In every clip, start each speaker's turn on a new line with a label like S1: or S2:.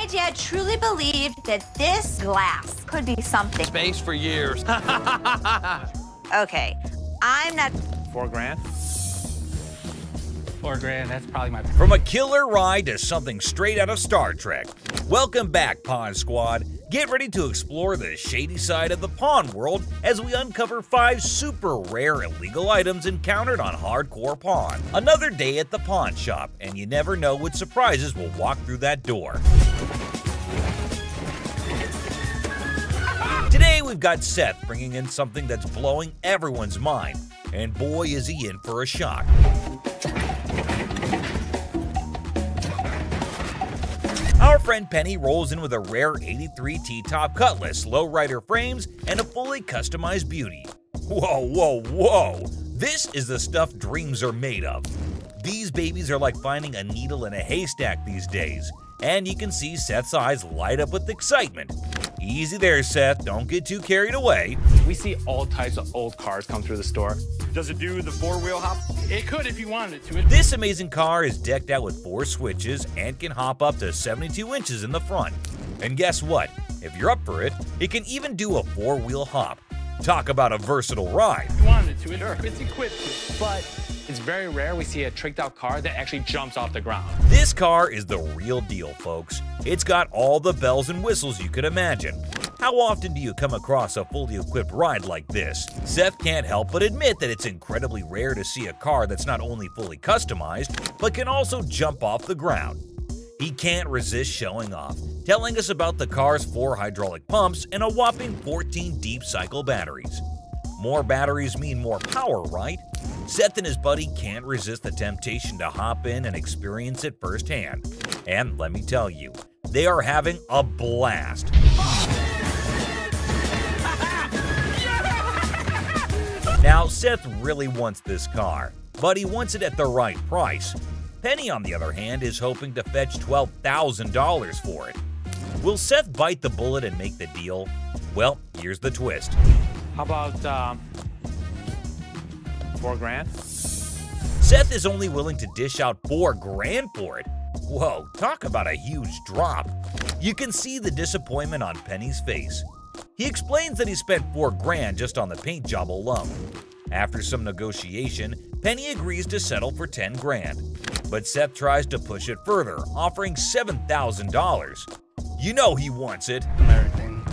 S1: My dad truly believed that this glass could be something.
S2: Space for years.
S1: Okay, I'm not.
S3: $4 grand. $4 grand, that's probably my...
S4: From a killer ride to something straight out of Star Trek. Welcome back, Pawn Squad. Get ready to explore the shady side of the pawn world as we uncover 5 super rare illegal items encountered on Hardcore Pawn. Another day at the pawn shop, and you never know what surprises will walk through that door. Today we've got Seth bringing in something that's blowing everyone's mind, and boy is he in for a shock. Our friend Penny rolls in with a rare 83 T-top Cutlass, lowrider frames, and a fully customized beauty. Whoa, whoa, whoa! This is the stuff dreams are made of. These babies are like finding a needle in a haystack these days, and you can see Seth's eyes light up with excitement. Easy there, Seth, don't get too carried away.
S3: We see all types of old cars come through the store.
S2: Does it do the 4-wheel hop?
S3: It could if you wanted it to.
S4: This amazing car is decked out with 4 switches and can hop up to 72 inches in the front. And guess what? If you're up for it, it can even do a 4-wheel hop. Talk about a versatile ride.
S3: If you wanted it to, it's equipped to. But it's very rare we see a tricked out car that actually jumps off the ground.
S4: This car is the real deal, folks. It's got all the bells and whistles you could imagine. How often do you come across a fully equipped ride like this? Seth can't help but admit that it's incredibly rare to see a car that's not only fully customized, but can also jump off the ground. He can't resist showing off, telling us about the car's 4 hydraulic pumps and a whopping 14 deep cycle batteries. More batteries mean more power, right? Seth and his buddy can't resist the temptation to hop in and experience it firsthand. And let me tell you, they are having a blast. Now, Seth really wants this car, but he wants it at the right price. Penny, on the other hand, is hoping to fetch $12,000 for it. Will Seth bite the bullet and make the deal? Well, here's the twist.
S3: How about $4 grand?
S4: Seth is only willing to dish out $4 grand for it. Whoa, talk about a huge drop. You can see the disappointment on Penny's face. He explains that he spent $4 grand just on the paint job alone. After some negotiation, Penny agrees to settle for $10 grand. But Seth tries to push it further, offering $7,000. You know he wants it.
S3: Everything.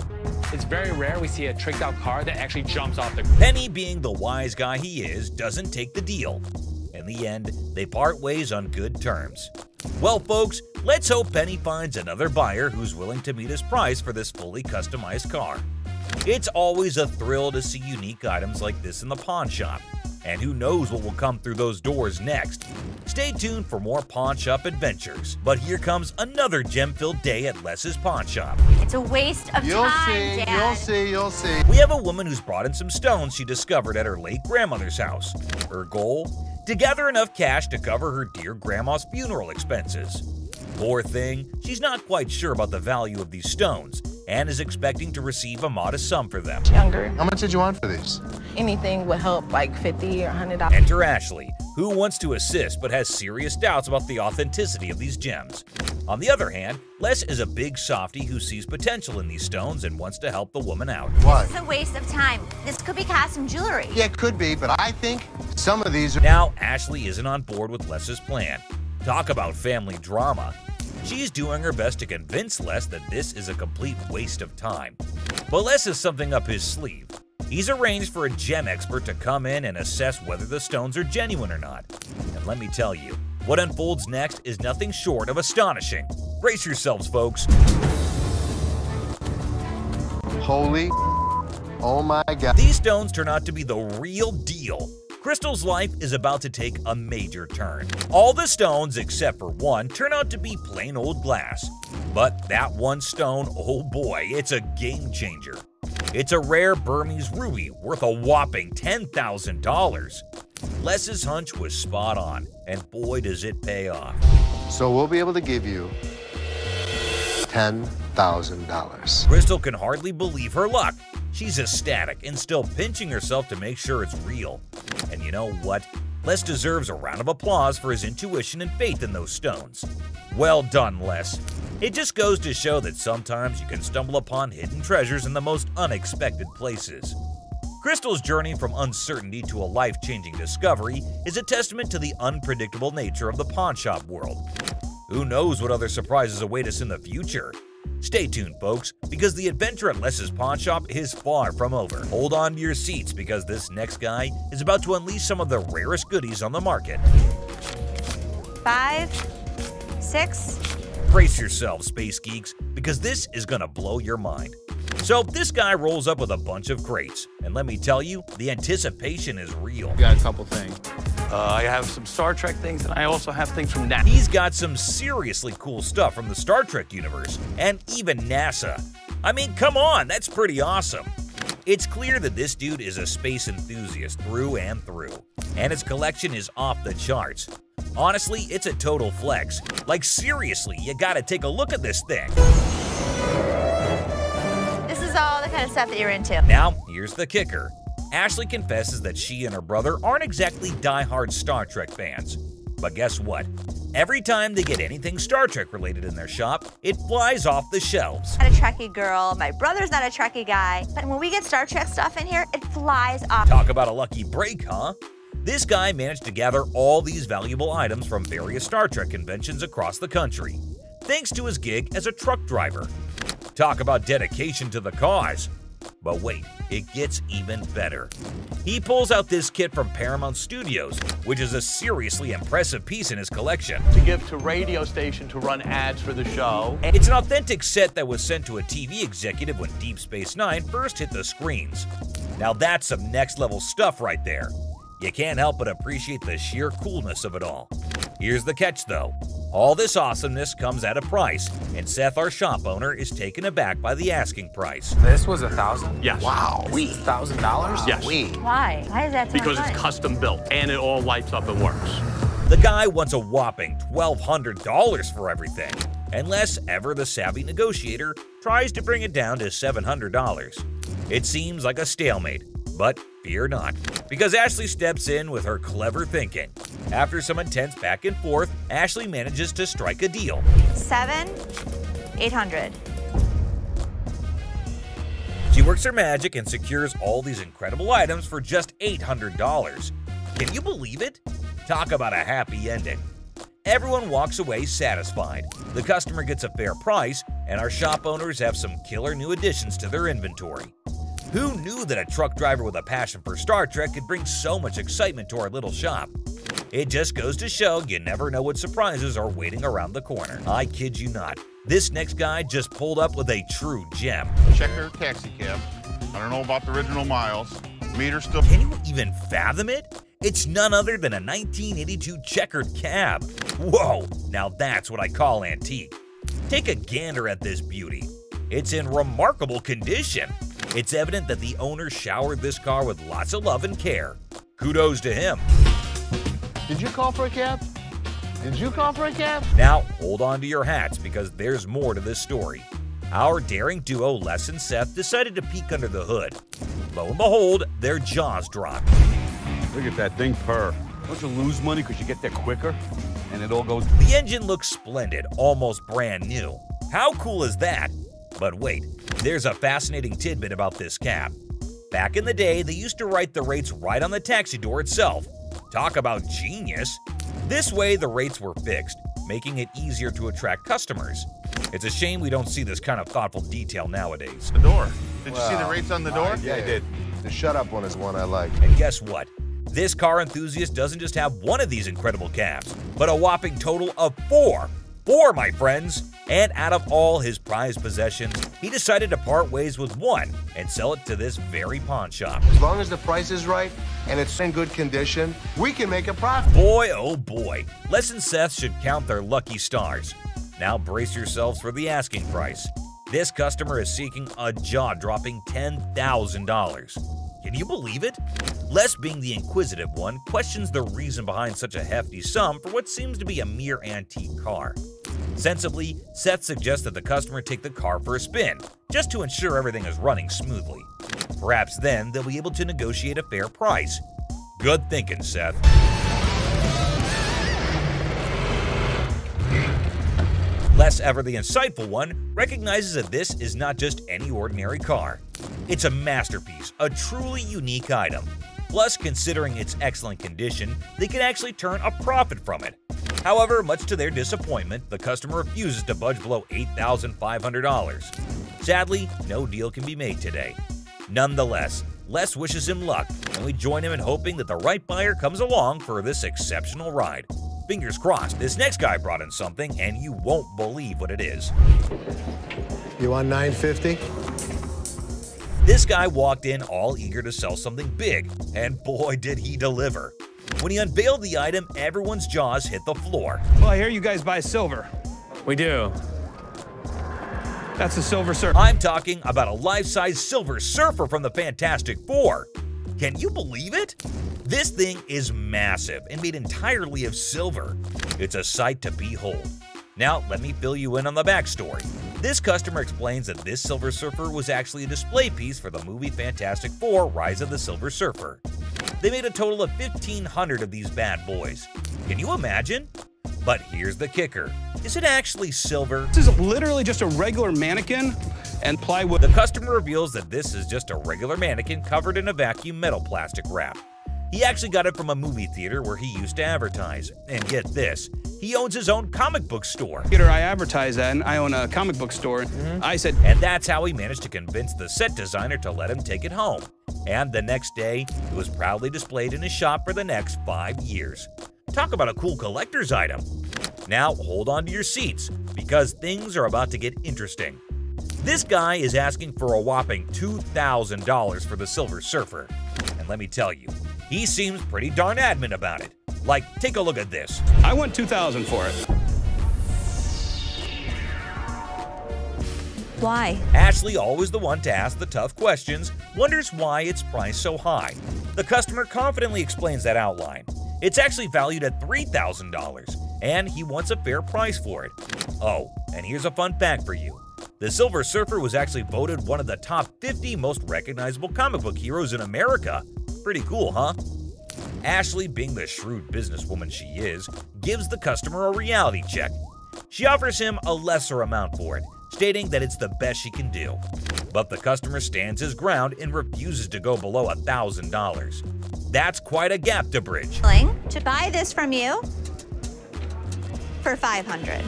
S3: It's very rare we see a tricked out car that actually jumps off the ground.
S4: Penny, being the wise guy he is, doesn't take the deal. In the end, they part ways on good terms. Well, folks, let's hope Penny finds another buyer who's willing to meet his price for this fully customized car. It's always a thrill to see unique items like this in the pawn shop. And who knows what will come through those doors next. Stay tuned for more pawn shop adventures. But here comes another gem-filled day at Les's Pawn Shop.
S1: It's a waste of time, Dad.
S5: You'll see.
S4: We have a woman who's brought in some stones she discovered at her late grandmother's house. Her goal? To gather enough cash to cover her dear grandma's funeral expenses. Poor thing, she's not quite sure about the value of these stones and is expecting to receive a modest sum for them.
S6: Younger.
S5: How much did you want for these?
S6: Anything would help, like $50 or $100.
S4: Enter Ashley, who wants to assist but has serious doubts about the authenticity of these gems. On the other hand, Les is a big softie who sees potential in these stones and wants to help the woman out.
S5: Why?
S1: It's a waste of time. This could be custom jewelry.
S5: Yeah, it could be, but I think some of these are...
S4: Now, Ashley isn't on board with Les's plan. Talk about family drama. She's doing her best to convince Les that this is a complete waste of time. But Les has something up his sleeve. He's arranged for a gem expert to come in and assess whether the stones are genuine or not. And let me tell you, what unfolds next is nothing short of astonishing. Brace yourselves, folks.
S5: Holy... Oh my God.
S4: These stones turn out to be the real deal. Crystal's life is about to take a major turn. All the stones, except for one, turn out to be plain old glass. But that one stone, oh boy, it's a game changer. It's a rare Burmese ruby worth a whopping $10,000. Les's hunch was spot on, and boy does it pay off.
S5: So we'll be able to give you $10,000.
S4: Crystal can hardly believe her luck. She's ecstatic and still pinching herself to make sure it's real. And you know what? Les deserves a round of applause for his intuition and faith in those stones. Well done, Les. It just goes to show that sometimes you can stumble upon hidden treasures in the most unexpected places. Crystal's journey from uncertainty to a life-changing discovery is a testament to the unpredictable nature of the pawnshop world. Who knows what other surprises await us in the future? Stay tuned, folks, because the adventure at Les's Pawnshop is far from over. Hold on to your seats because this next guy is about to unleash some of the rarest goodies on the market.
S1: 5, 6.
S4: Brace yourselves, space geeks, because this is gonna blow your mind. So this guy rolls up with a bunch of crates, and let me tell you, the anticipation is real.
S7: Got a couple things.
S2: I have some Star Trek things, and I also have things from NASA.
S4: He's got some seriously cool stuff from the Star Trek universe, and even NASA. I mean, come on, that's pretty awesome. It's clear that this dude is a space enthusiast through and through, and his collection is off the charts. Honestly, it's a total flex. Like seriously, you gotta take a look at this thing.
S1: This is all the kind of stuff that you're into.
S4: Now, here's the kicker. Ashley confesses that she and her brother aren't exactly die-hard Star Trek fans. But guess what? Every time they get anything Star Trek related in their shop, it flies off the shelves.
S1: I'm not a Trekkie girl, my brother's not a Trekkie guy, but when we get Star Trek stuff in here, it flies off.
S4: Talk about a lucky break, huh? This guy managed to gather all these valuable items from various Star Trek conventions across the country, thanks to his gig as a truck driver. Talk about dedication to the cause. But wait, it gets even better. He pulls out this kit from Paramount Studios, which is a seriously impressive piece in his collection.
S2: To give to radio station to run ads for the show.
S4: It's an authentic set that was sent to a TV executive when Deep Space Nine first hit the screens. Now that's some next-level stuff right there. You can't help but appreciate the sheer coolness of it all. Here's the catch, though. All this awesomeness comes at a price, and Seth, our shop owner, is taken aback by the asking price.
S7: This was $1,000?
S2: Yes.
S5: Wow.
S7: $1,000?
S2: Yes.
S1: Why? Why is that so
S2: Because
S1: much
S2: it's
S1: money?
S2: custom built, and it all lights up and works.
S4: The guy wants a whopping $1,200 for everything, unless ever the savvy negotiator tries to bring it down to $700. It seems like a stalemate, but fear not, because Ashley steps in with her clever thinking. After some intense back and forth, Ashley manages to strike a deal.
S1: 7, 800.
S4: She works her magic and secures all these incredible items for just $800. Can you believe it? Talk about a happy ending. Everyone walks away satisfied. The customer gets a fair price, and our shop owners have some killer new additions to their inventory. Who knew that a truck driver with a passion for Star Trek could bring so much excitement to our little shop? It just goes to show you never know what surprises are waiting around the corner. I kid you not. This next guy just pulled up with a true gem.
S8: Checker taxi cab. I don't know about the original miles. Meter still.
S4: Can you even fathom it? It's none other than a 1982 checkered cab. Whoa, now that's what I call antique. Take a gander at this beauty. It's in remarkable condition. It's evident that the owner showered this car with lots of love and care. Kudos to him.
S5: Did you call for a cab? Did you call for a cab?
S4: Now, hold on to your hats because there's more to this story. Our daring duo, Les and Seth, decided to peek under the hood. Lo and behold, their jaws dropped.
S9: Look at that thing purr. Don't you lose money because you get there quicker? And it all goes...
S4: The engine looks splendid, almost brand new. How cool is that? But wait, there's a fascinating tidbit about this cab. Back in the day, they used to write the rates right on the taxi door itself. Talk about genius! This way, the rates were fixed, making it easier to attract customers. It's a shame we don't see this kind of thoughtful detail nowadays.
S8: The door. Did you see the rates on the door?
S5: Yeah, I did. The shut up one is one I like.
S4: And guess what? This car enthusiast doesn't just have one of these incredible cabs, but a whopping total of 4. 4, my friends! And out of all his prized possessions, he decided to part ways with one and sell it to this very pawn shop.
S5: As long as the price is right and it's in good condition, we can make a profit.
S4: Boy, oh boy, Les and Seth should count their lucky stars. Now brace yourselves for the asking price. This customer is seeking a jaw-dropping $10,000. Can you believe it? Les, being the inquisitive one, questions the reason behind such a hefty sum for what seems to be a mere antique car. Sensibly, Seth suggests that the customer take the car for a spin, just to ensure everything is running smoothly. Perhaps then they'll be able to negotiate a fair price. Good thinking, Seth. Les, ever the insightful one, recognizes that this is not just any ordinary car. It's a masterpiece, a truly unique item. Plus, considering its excellent condition, they can actually turn a profit from it. However, much to their disappointment, the customer refuses to budge below $8,500. Sadly, no deal can be made today. Nonetheless, Les wishes him luck, and we join him in hoping that the right buyer comes along for this exceptional ride. Fingers crossed, this next guy brought in something, and you won't believe what it is.
S5: You want $950?
S4: This guy walked in all eager to sell something big, and boy did he deliver. When he unveiled the item, everyone's jaws hit the floor.
S2: Well, I hear you guys buy silver.
S3: We do.
S2: That's the Silver Surfer.
S4: I'm talking about a life-size Silver Surfer from the Fantastic Four. Can you believe it? This thing is massive and made entirely of silver. It's a sight to behold. Now, let me fill you in on the backstory. This customer explains that this Silver Surfer was actually a display piece for the movie Fantastic Four: Rise of the Silver Surfer. They made a total of 1,500 of these bad boys. Can you imagine? But here's the kicker. Is it actually silver?
S2: This is literally just a regular mannequin and plywood.
S4: The customer reveals that this is just a regular mannequin covered in a vacuum metal plastic wrap. He actually got it from a movie theater where he used to advertise. And get this, he owns his own comic book store.
S2: I advertise that, and I own a comic book store. I said,
S4: and that's how he managed to convince the set designer to let him take it home. And the next day, it was proudly displayed in his shop for the next 5 years. Talk about a cool collector's item. Now hold on to your seats, because things are about to get interesting. This guy is asking for a whopping $2,000 for the Silver Surfer. And let me tell you, he seems pretty darn adamant about it. Like, take a look at this.
S2: I want $2,000 for it.
S1: Why?
S4: Ashley, always the one to ask the tough questions, wonders why it's priced so high. The customer confidently explains that outline. It's actually valued at $3,000, and he wants a fair price for it. Oh, and here's a fun fact for you. The Silver Surfer was actually voted one of the top 50 most recognizable comic book heroes in America. Pretty cool, huh? Ashley, being the shrewd businesswoman she is, gives the customer a reality check. She offers him a lesser amount for it, stating that it's the best she can do. But the customer stands his ground and refuses to go below $1,000. That's quite a gap to bridge.
S1: To buy this from you for $500.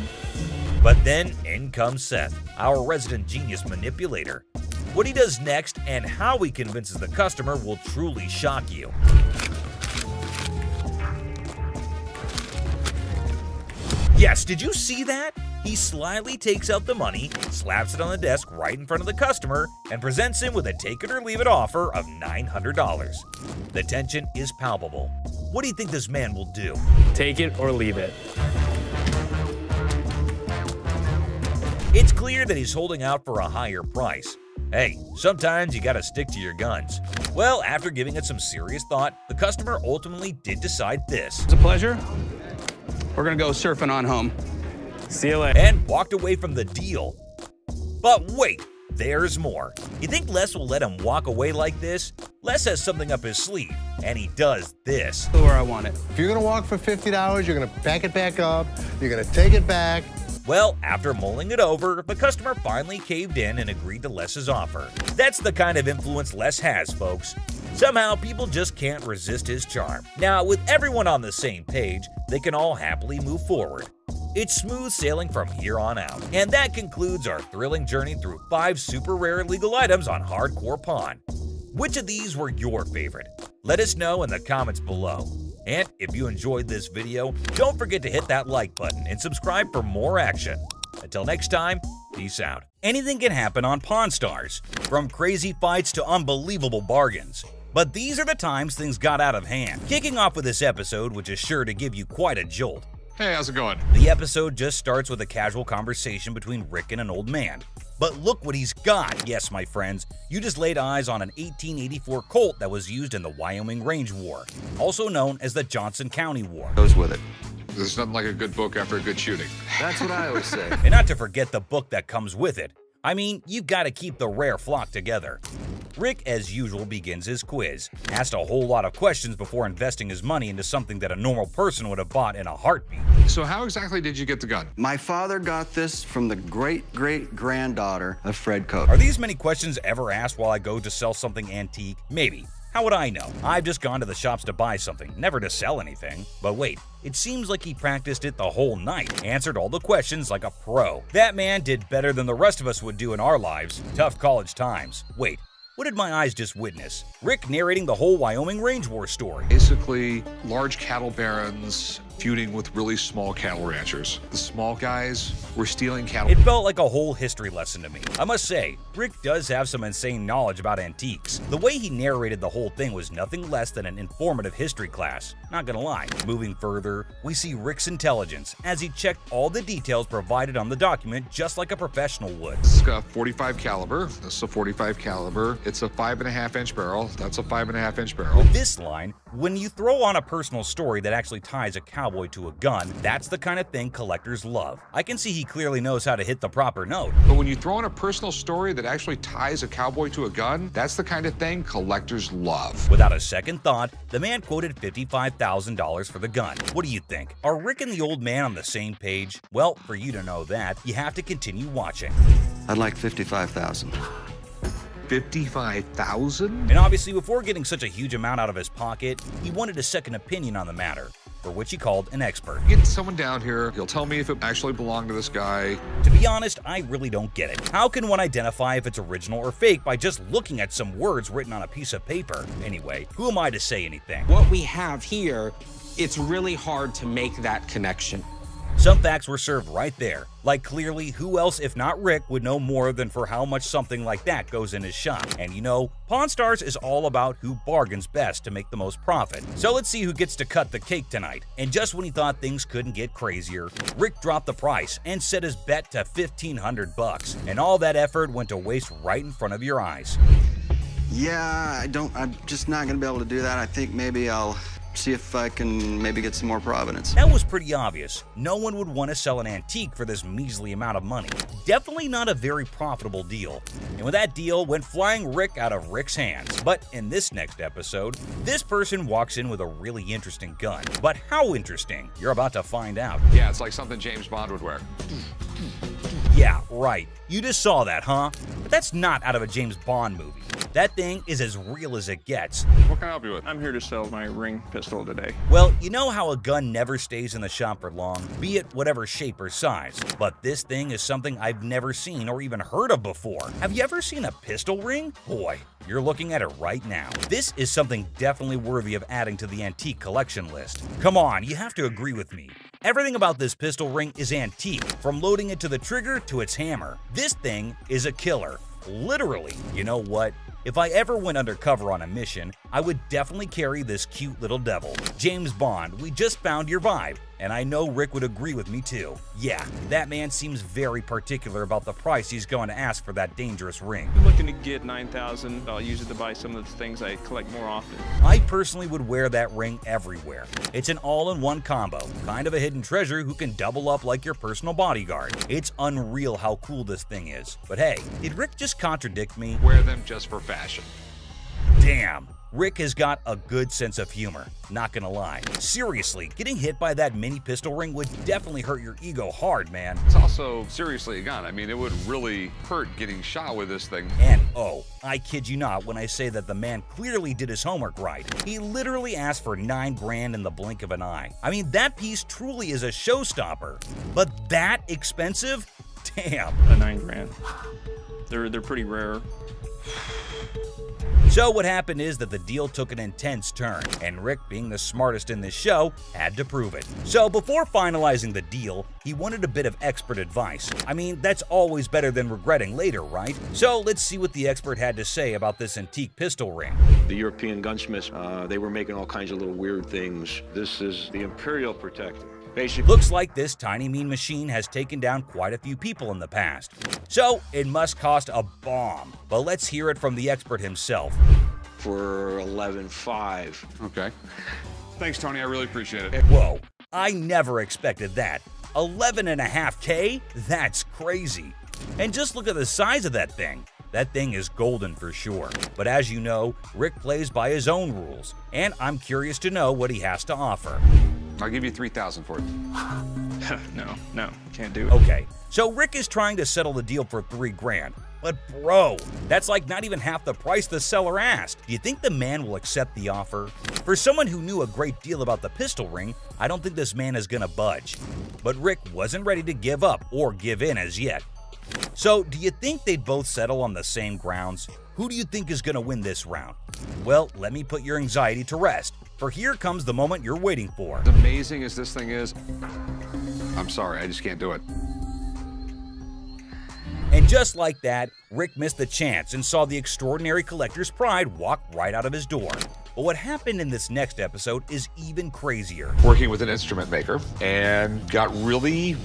S4: But then in comes Seth, our resident genius manipulator. What he does next and how he convinces the customer will truly shock you. Yes, did you see that? He slyly takes out the money, slaps it on the desk right in front of the customer, and presents him with a take-it-or-leave-it offer of $900. The tension is palpable. What do you think this man will do?
S3: Take it or leave it.
S4: It's clear that he's holding out for a higher price. Hey, sometimes you gotta stick to your guns. Well, after giving it some serious thought, the customer ultimately did decide this.
S2: It's a pleasure. We're gonna go surfing on home.
S3: See you later.
S4: And walked away from the deal. But wait, there's more. You think Les will let him walk away like this? Les has something up his sleeve, and he does this.
S2: Where I want it.
S5: If you're gonna walk for $50, you're gonna pack it back up, you're gonna take it back.
S4: Well, after mulling it over, the customer finally caved in and agreed to Les's offer. That's the kind of influence Les has, folks. Somehow, people just can't resist his charm. Now, with everyone on the same page, they can all happily move forward. It's smooth sailing from here on out. And that concludes our thrilling journey through 5 super rare illegal items on Hardcore Pawn. Which of these were your favorite? Let us know in the comments below. And if you enjoyed this video, don't forget to hit that like button and subscribe for more action. Until next time, peace out. Anything can happen on Pawn Stars, from crazy fights to unbelievable bargains. But these are the times things got out of hand. Kicking off with this episode, which is sure to give you quite a jolt.
S8: Hey, how's it going?
S4: The episode just starts with a casual conversation between Rick and an old man. But look what he's got. Yes, my friends, you just laid eyes on an 1884 Colt that was used in the Wyoming Range War, also known as the Johnson County War.
S8: Goes with it. There's nothing like a good book after a good shooting.
S7: That's what I always say.
S4: And not to forget the book that comes with it. I mean, you've got to keep the rare flock together. Rick, as usual, begins his quiz. Asked a whole lot of questions before investing his money into something that a normal person would have bought in a heartbeat.
S10: So how exactly did you get the gun?
S11: My father got this from the great-great-granddaughter of Fred Koch.
S4: Are these many questions ever asked while I go to sell something antique? Maybe. How would I know? I've just gone to the shops to buy something, never to sell anything. But wait, it seems like he practiced it the whole night, answered all the questions like a pro. That man did better than the rest of us would do in our lives. Tough college times. Wait, what did my eyes just witness? Rick narrating the whole Wyoming Range War story.
S10: Basically, large cattle barons feuding with really small cattle ranchers. The small guys were stealing cattle.
S4: It felt like a whole history lesson to me. I must say, Rick does have some insane knowledge about antiques. The way he narrated the whole thing was nothing less than an informative history class. Not gonna lie. Moving further, we see Rick's intelligence as he checked all the details provided on the document just like a professional would.
S10: It's got 45 caliber. This is a 45 caliber. It's a 5.5-inch barrel. That's a 5.5-inch barrel.
S4: This line, when you throw on a personal story that actually ties a cowboy to a gun, that's the kind of thing collectors love. I can see he clearly knows how to hit the proper note.
S10: But when you throw in a personal story that actually ties a cowboy to a gun, that's the kind of thing collectors love.
S4: Without a second thought, the man quoted $55,000 for the gun. What do you think? Are Rick and the old man on the same page? Well, for you to know that, you have to continue watching.
S11: I'd like $55,000.
S10: $55,000?
S4: And obviously, before getting such a huge amount out of his pocket, he wanted a second opinion on the matter, for which he called an expert.
S10: Get someone down here, he'll tell me if it actually belonged to this guy.
S4: To be honest, I really don't get it. How can one identify if it's original or fake by just looking at some words written on a piece of paper? Anyway, who am I to say anything?
S12: What we have here, it's really hard to make that connection.
S4: Some facts were served right there. Like clearly, who else if not Rick would know more than for how much something like that goes in his shop. And you know, Pawn Stars is all about who bargains best to make the most profit. So let's see who gets to cut the cake tonight. And just when he thought things couldn't get crazier, Rick dropped the price and set his bet to $1,500 and all that effort went to waste right in front of your eyes.
S11: Yeah, I'm just not gonna be able to do that. I think maybe I'll see if I can maybe get some more Providence.
S4: That was pretty obvious. No one would want to sell an antique for this measly amount of money. Definitely not a very profitable deal. And with that deal went flying Rick out of Rick's hands. But in this next episode, this person walks in with a really interesting gun. But how interesting? You're about to find out.
S10: Yeah, it's like something James Bond would wear.
S4: Yeah, right. You just saw that, huh? But that's not out of a James Bond movie. That thing is as real as it gets.
S10: What can I help you with?
S2: I'm here to sell my ring pistol today.
S4: Well, you know how a gun never stays in the shop for long, be it whatever shape or size. But this thing is something I've never seen or even heard of before. Have you ever seen a pistol ring? Boy, you're looking at it right now. This is something definitely worthy of adding to the antique collection list. Come on, you have to agree with me. Everything about this pistol ring is antique, from loading it to the trigger to its hammer. This thing is a killer. Literally. You know what? If I ever went undercover on a mission, I would definitely carry this cute little devil. James Bond, we just found your vibe. And I know Rick would agree with me too. Yeah, that man seems very particular about the price he's going to ask for that dangerous ring.
S2: I'm looking to get $9,000. I'll use it to buy some of the things I collect more often.
S4: I personally would wear that ring everywhere. It's an all-in-one combo, kind of a hidden treasure who can double up like your personal bodyguard. It's unreal how cool this thing is. But hey, did Rick just contradict me?
S10: Wear them just for fashion.
S4: Damn. Rick has got a good sense of humor, not gonna lie. Seriously, getting hit by that mini pistol ring would definitely hurt your ego hard, man.
S10: It's also seriously a gun. I mean, it would really hurt getting shot with this thing.
S4: And oh, I kid you not when I say that the man clearly did his homework right. He literally asked for $9 grand in the blink of an eye. I mean, that piece truly is a showstopper. But that expensive? Damn.
S2: A $9 grand. They're pretty rare.
S4: So what happened is that the deal took an intense turn, and Rick, being the smartest in this show, had to prove it. So before finalizing the deal, he wanted a bit of expert advice. I mean, that's always better than regretting later, right? So let's see what the expert had to say about this antique pistol ring.
S13: The European gunsmiths, they were making all kinds of little weird things. This is the Imperial Protector. Basically,
S4: looks like this tiny mean machine has taken down quite a few people in the past. So it must cost a bomb. But let's hear it from the expert himself.
S13: For $11,500.
S10: Okay. Thanks, Tony. I really appreciate it.
S4: Whoa, I never expected that. $11.5K? That's crazy. And just look at the size of that thing. that thing is golden for sure. But as you know, Rick plays by his own rules, and I'm curious to know what he has to offer.
S10: I'll give you $3,000 for it. No, can't do it.
S4: Okay, so Rick is trying to settle the deal for $3 grand. But bro, that's like not even half the price the seller asked. Do you think the man will accept the offer? For someone who knew a great deal about the pistol ring, I don't think this man is gonna budge. But Rick wasn't ready to give up or give in as yet. So do you think they'd both settle on the same grounds? Who do you think is gonna win this round? Well, let me put your anxiety to rest, for here comes the moment you're waiting for.
S10: As amazing as this thing is, I'm sorry, I just can't do it.
S4: And just like that, Rick missed the chance and saw the extraordinary collector's pride walk right out of his door. But what happened in this next episode is even crazier.
S10: Working with an instrument maker and got really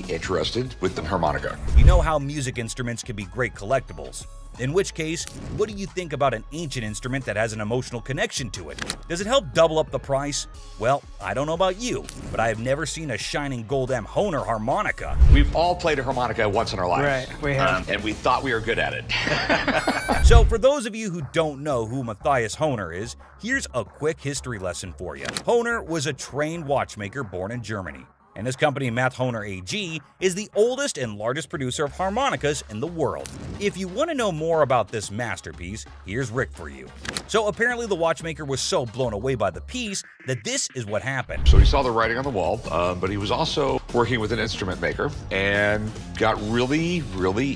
S10: interested with the harmonica.
S4: You know how music instruments can be great collectibles. In which case, what do you think about an ancient instrument that has an emotional connection to it? Does it help double up the price? Well, I don't know about you, but I have never seen a shining gold M. Hohner harmonica.
S14: We've all played a harmonica once in our lives.
S15: Right, we have.
S14: And we thought we were good at it.
S4: So for those of you who don't know who Matthias Hohner is, here's a quick history lesson for you. Hohner was a trained watchmaker born in Germany, and his company Math Hohner AG is the oldest and largest producer of harmonicas in the world. If you want to know more about this masterpiece, here's Rick for you. So apparently the watchmaker was so blown away by the piece that this is what happened.
S10: So he saw the writing on the wall, but he was also working with an instrument maker and got really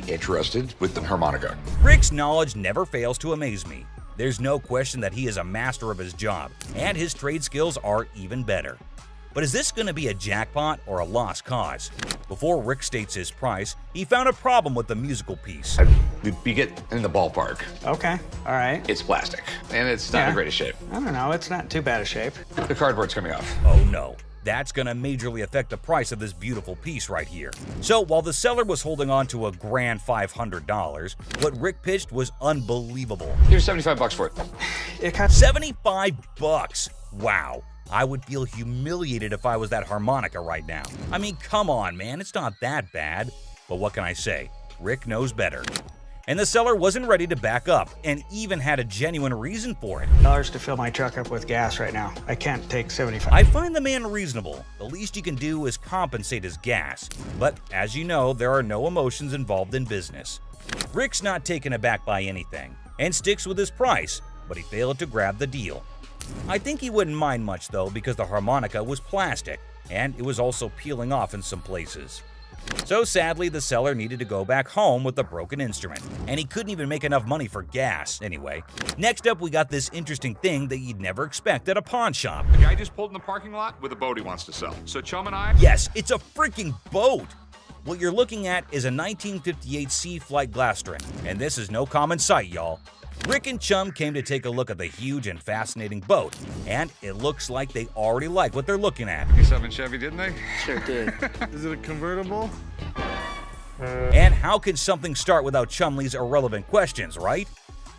S10: interested with the harmonica.
S4: Rick's knowledge never fails to amaze me. There's no question that he is a master of his job, and his trade skills are even better. But is this going to be a jackpot or a lost cause? Before Rick states his price, he found a problem with the musical piece.
S14: We get in the ballpark.
S15: Okay, all right.
S14: It's plastic, and it's not in the greatest shape.
S15: I don't know, it's not too bad a shape.
S14: The cardboard's coming off.
S4: Oh no, that's going to majorly affect the price of this beautiful piece right here. So while the seller was holding on to a grand $500, what Rick pitched was unbelievable.
S14: Here's $75 for it.
S15: It cost
S4: $75? Wow. I would feel humiliated if I was that harmonica right now. I mean, come on, man, it's not that bad. But what can I say? Rick knows better. And the seller wasn't ready to back up, and even had a genuine reason for it.
S15: $1 to fill my truck up with gas right now. I can't take 75.
S4: I find the man reasonable. The least you can do is compensate his gas. But as you know, there are no emotions involved in business. Rick's not taken aback by anything, and sticks with his price, but he failed to grab the deal. I think he wouldn't mind much though, because the harmonica was plastic, and it was also peeling off in some places. So sadly, the seller needed to go back home with the broken instrument, and he couldn't even make enough money for gas anyway. Next up, we got this interesting thing that you'd never expect at a pawn shop.
S10: The guy just pulled in the parking lot with a boat he wants to sell. So Chum and I...
S4: Yes, it's a freaking boat! What you're looking at is a 1958 Sea Flight Glastron, and this is no common sight, y'all. Rick and Chum came to take a look at the huge and fascinating boat, and it looks like they already like what they're looking at.
S10: 57 Chevy, didn't they?
S15: Sure did.
S9: Is it a convertible?
S4: And how can something start without Chumley's irrelevant questions, right?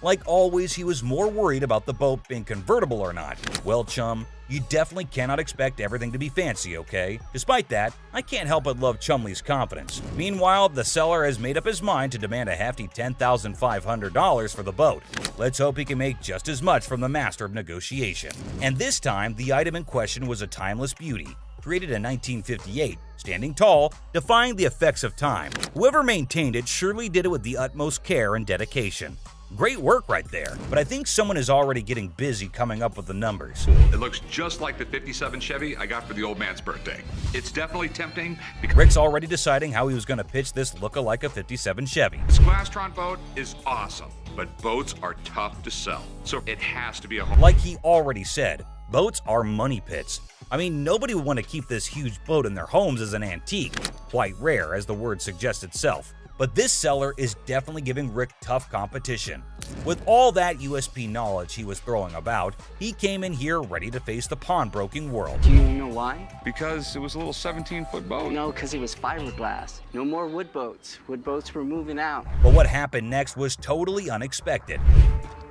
S4: Like always, he was more worried about the boat being convertible or not. Well, Chum, you definitely cannot expect everything to be fancy, okay? Despite that, I can't help but love Chumley's confidence. Meanwhile, the seller has made up his mind to demand a hefty $10,500 for the boat. Let's hope he can make just as much from the master of negotiation. And this time, the item in question was a timeless beauty, created in 1958, standing tall, defying the effects of time. Whoever maintained it surely did it with the utmost care and dedication. Great work right there, but I think someone is already getting busy coming up with the numbers.
S10: It looks just like the 57 Chevy I got for the old man's birthday. It's definitely tempting because
S4: Rick's already deciding how he was going to pitch this look-alike a 57 Chevy.
S10: this Glastron boat is awesome, but boats are tough to sell, so it has to be a home.
S4: Like he already said, boats are money pits. I mean, nobody would want to keep this huge boat in their homes as an antique. Quite rare, as the word suggests itself. But this seller is definitely giving Rick tough competition. With all that USP knowledge he was throwing about, he came in here ready to face the pawnbroking world.
S16: Do you know why?
S10: Because it was a little 17-foot boat.
S16: No, because it was fiberglass. No more wood boats. Wood boats were moving out.
S4: But what happened next was totally unexpected.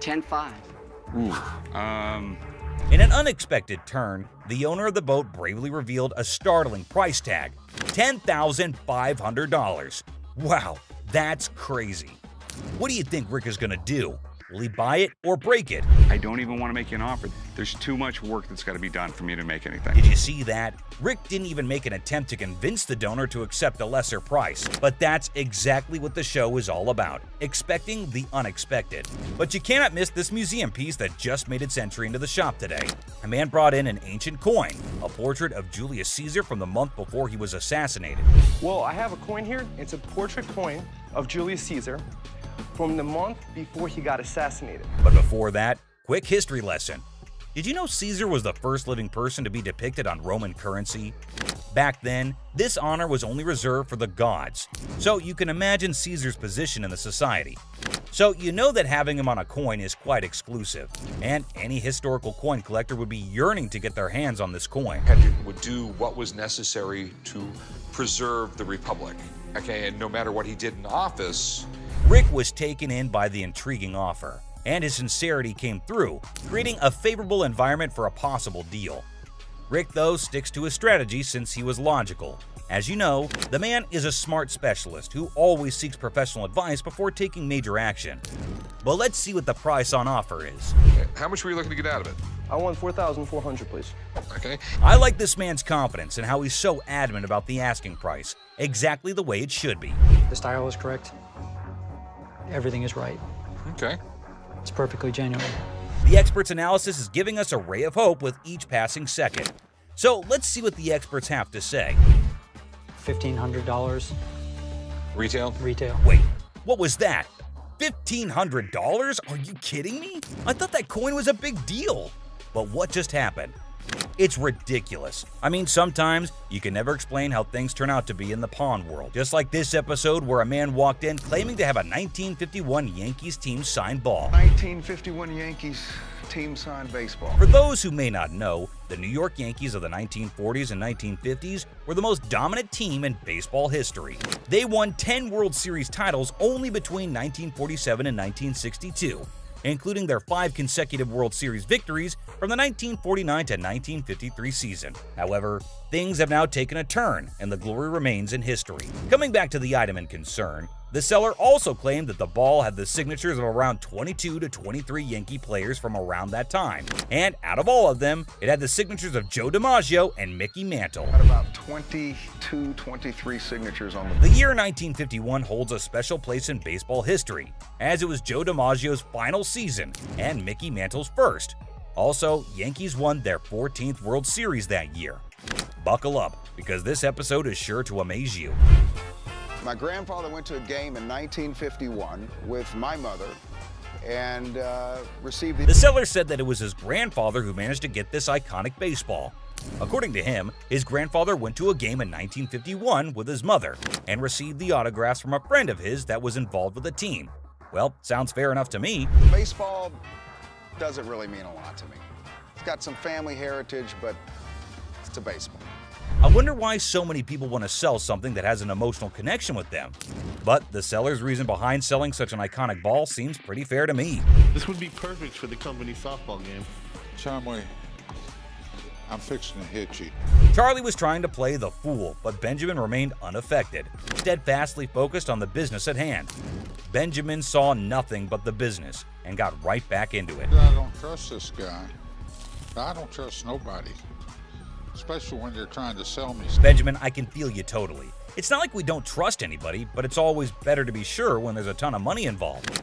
S16: 10-5.
S4: In an unexpected turn, the owner of the boat bravely revealed a startling price tag: $10,500. Wow, that's crazy. What do you think Rick is going to do? Will he buy it or break it?
S9: I don't even want to make you an offer. There's too much work that's got to be done for me to make anything.
S4: Did you see that? Rick didn't even make an attempt to convince the donor to accept a lesser price. But that's exactly what the show is all about, expecting the unexpected. But you cannot miss this museum piece that just made its entry into the shop today. A man brought in an ancient coin, a portrait of Julius Caesar from the month before he was assassinated.
S17: Well, I have a coin here. It's a portrait coin of Julius Caesar from the month before he got assassinated.
S4: But before that, quick history lesson. Did you know Caesar was the first living person to be depicted on Roman currency? Back then, this honor was only reserved for the gods, so you can imagine Caesar's position in the society. So you know that having him on a coin is quite exclusive, and any historical coin collector would be yearning to get their hands on this coin.
S10: Would do what was necessary to preserve the Republic. Okay, and no matter what he did in office,
S4: Rick was taken in by the intriguing offer, and his sincerity came through, creating a favorable environment for a possible deal. Rick, though, sticks to his strategy since he was logical. As you know, the man is a smart specialist who always seeks professional advice before taking major action. But let's see what the price on offer is.
S10: how much were you looking to get out of it?
S17: I want $4,400, please.
S10: Okay.
S4: I like this man's confidence and how he's so adamant about the asking price, exactly the way it should be.
S18: The style is correct. Everything is right.
S10: Okay.
S18: It's perfectly genuine.
S4: The expert's analysis is giving us a ray of hope with each passing second. So let's see what the experts have to say.
S18: $1,500.
S10: Retail?
S18: Retail.
S4: Wait, what was that? $1,500? Are you kidding me? I thought that coin was a big deal. But what just happened? It's ridiculous. I mean, sometimes you can never explain how things turn out to be in the pawn world. Just like this episode where a man walked in claiming to have a 1951 Yankees team signed ball.
S19: 1951 Yankees team signed baseball.
S4: For those who may not know, the New York Yankees of the 1940s and 1950s were the most dominant team in baseball history. They won 10 World Series titles only between 1947 and 1962. Including their 5 consecutive World Series victories from the 1949 to 1953 season. However, things have now taken a turn, and the glory remains in history. Coming back to the item in concern, the seller also claimed that the ball had the signatures of around 22 to 23 Yankee players from around that time. And out of all of them, it had the signatures of Joe DiMaggio and Mickey Mantle.
S19: Got about 22, 23 signatures on
S4: The year 1951 holds a special place in baseball history, as it was Joe DiMaggio's final season and Mickey Mantle's first. Also, Yankees won their 14th World Series that year. Buckle up, because this episode is sure to amaze you.
S19: My grandfather went to a game in 1951 with my mother and received
S4: The seller said that it was his grandfather who managed to get this iconic baseball. According to him, his grandfather went to a game in 1951 with his mother and received the autographs from a friend of his that was involved with the team. Well, sounds fair enough to me.
S19: Baseball doesn't really mean a lot to me. It's got some family heritage, but it's a baseball.
S4: I wonder why so many people want to sell something that has an emotional connection with them. But the seller's reason behind selling such an iconic ball seems pretty fair to me.
S20: This would be perfect for the company softball game.
S21: Chomway, I'm fixing to hit you.
S4: Charlie was trying to play the fool, but Benjamin remained unaffected, steadfastly focused on the business at hand. Benjamin saw nothing but the business and got right back into it.
S21: I don't trust this guy. I don't trust nobody. Especially when they're trying to sell me.
S4: Benjamin, I can feel you totally. It's not like we don't trust anybody, but it's always better to be sure when there's a ton of money involved.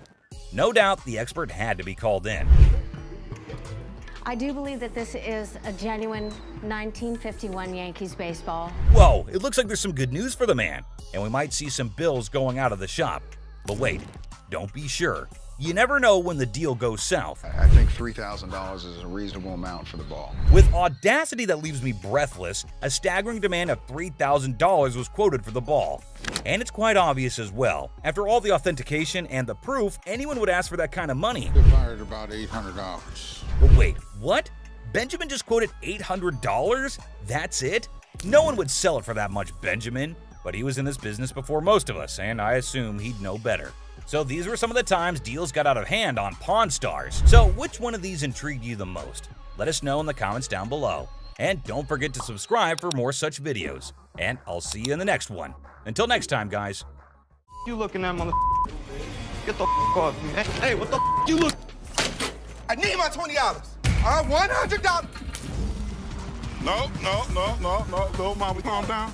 S4: No doubt the expert had to be called in.
S22: I do believe that this is a genuine 1951 Yankees baseball.
S4: Whoa, it looks like there's some good news for the man, and we might see some bills going out of the shop. But wait, don't be sure. You never know when the deal goes south.
S19: I think $3,000 is a reasonable amount for the ball.
S4: With audacity that leaves me breathless, a staggering demand of $3,000 was quoted for the ball. And it's quite obvious as well. After all the authentication and the proof, anyone would ask for that kind of money.
S21: They fired about $800.
S4: But wait, what? Benjamin just quoted $800? That's it? No one would sell it for that much, Benjamin. But he was in this business before most of us, and I assume he'd know better. So these were some of the times deals got out of hand on Pawn Stars. So which one of these intrigued you the most? Let us know in the comments down below. And don't forget to subscribe for more such videos. And I'll see you in the next one. Until next time, guys.
S17: You looking at, mother?
S1: Get the off me. Hey, what the you look? I need my $20. $100.
S8: No, little mama, calm down.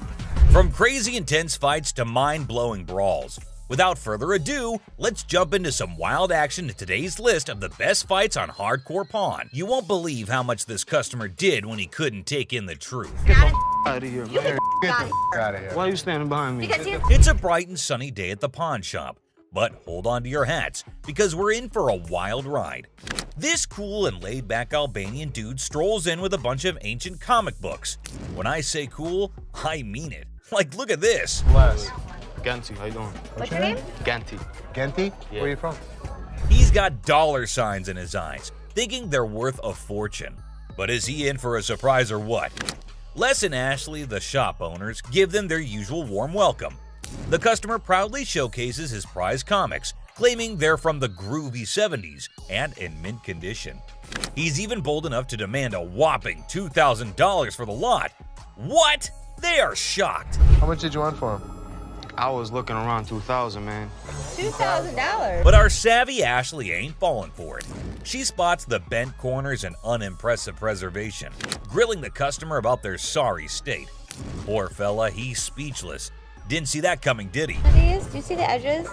S4: From crazy intense fights to mind-blowing brawls, without further ado, let's jump into some wild action in today's list of the best fights on Hardcore Pawn. You won't believe how much this customer did when he couldn't take in the truth.
S1: Get the out of here, man.
S21: Get the out of here.
S1: Why are you standing behind me?
S4: It's a bright and sunny day at the pawn shop, but hold on to your hats, because we're in for a wild ride. This cool and laid-back Albanian dude strolls in with a bunch of ancient comic books. When I say cool, I mean it. Like, look at this.
S1: Bless. Ganti, how you doing?
S22: What's your name?
S1: Ganti.
S5: Genti?
S1: Yeah.
S5: Where are you from?
S4: He's got dollar signs in his eyes, thinking they're worth a fortune. But is he in for a surprise or what? Les and Ashley, the shop owners, give them their usual warm welcome. The customer proudly showcases his prized comics, claiming they're from the groovy 70s and in mint condition. He's even bold enough to demand a whopping $2,000 for the lot. What? They are shocked.
S5: How much did you want for him?
S1: I was looking around 2,000, man.
S22: $2,000.
S4: But our savvy Ashley ain't falling for it. She spots the bent corners and unimpressive preservation, grilling the customer about their sorry state. Poor fella, he's speechless. Didn't see that coming, did he?
S22: These, do you see the edges?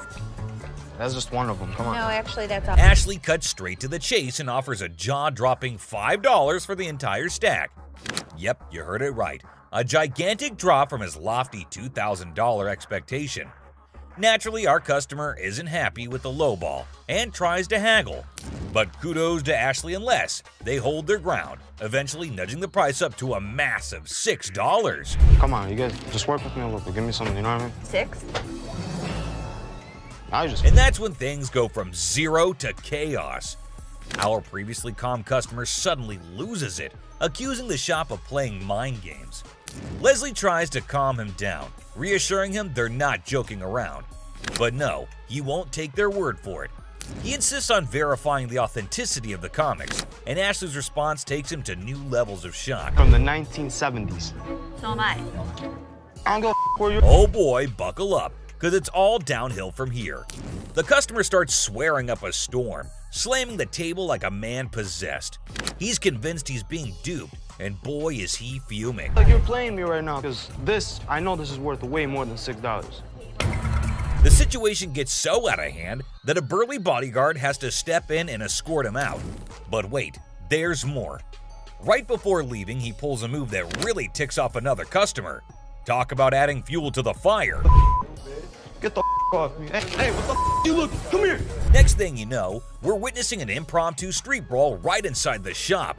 S1: That's just one of them. Come on.
S22: No, actually, that's all.
S4: Ashley cuts straight to the chase and offers a jaw-dropping $5 for the entire stack. Yep, you heard it right. A gigantic drop from his lofty $2,000 expectation. Naturally, our customer isn't happy with the lowball and tries to haggle. But kudos to Ashley and Les. They hold their ground, eventually nudging the price up to a massive $6.
S1: Come on, you guys, just work with me a little bit. Give me something, you know what I mean?
S22: 6?
S4: And that's when things go from zero to chaos. Our previously calm customer suddenly loses it, accusing the shop of playing mind games. Leslie tries to calm him down, reassuring him they're not joking around. But no, he won't take their word for it. He insists on verifying the authenticity of the comics, and Ashley's response takes him to new levels of shock.
S1: From the 1970s.
S22: So am I.
S1: I don't give a where you.
S4: Oh boy, buckle up, because it's all downhill from here. The customer starts swearing up a storm, slamming the table like a man possessed. He's convinced he's being duped, and boy is he fuming.
S1: Like you're playing me right now, because I know this is worth way more than $6.
S4: The situation gets so out of hand that a burly bodyguard has to step in and escort him out. But wait, there's more. Right before leaving, he pulls a move that really ticks off another customer. Talk about adding fuel to the fire.
S1: Get the off me. Hey, what the you look? Come here.
S4: Next thing you know, we're witnessing an impromptu street brawl right inside the shop.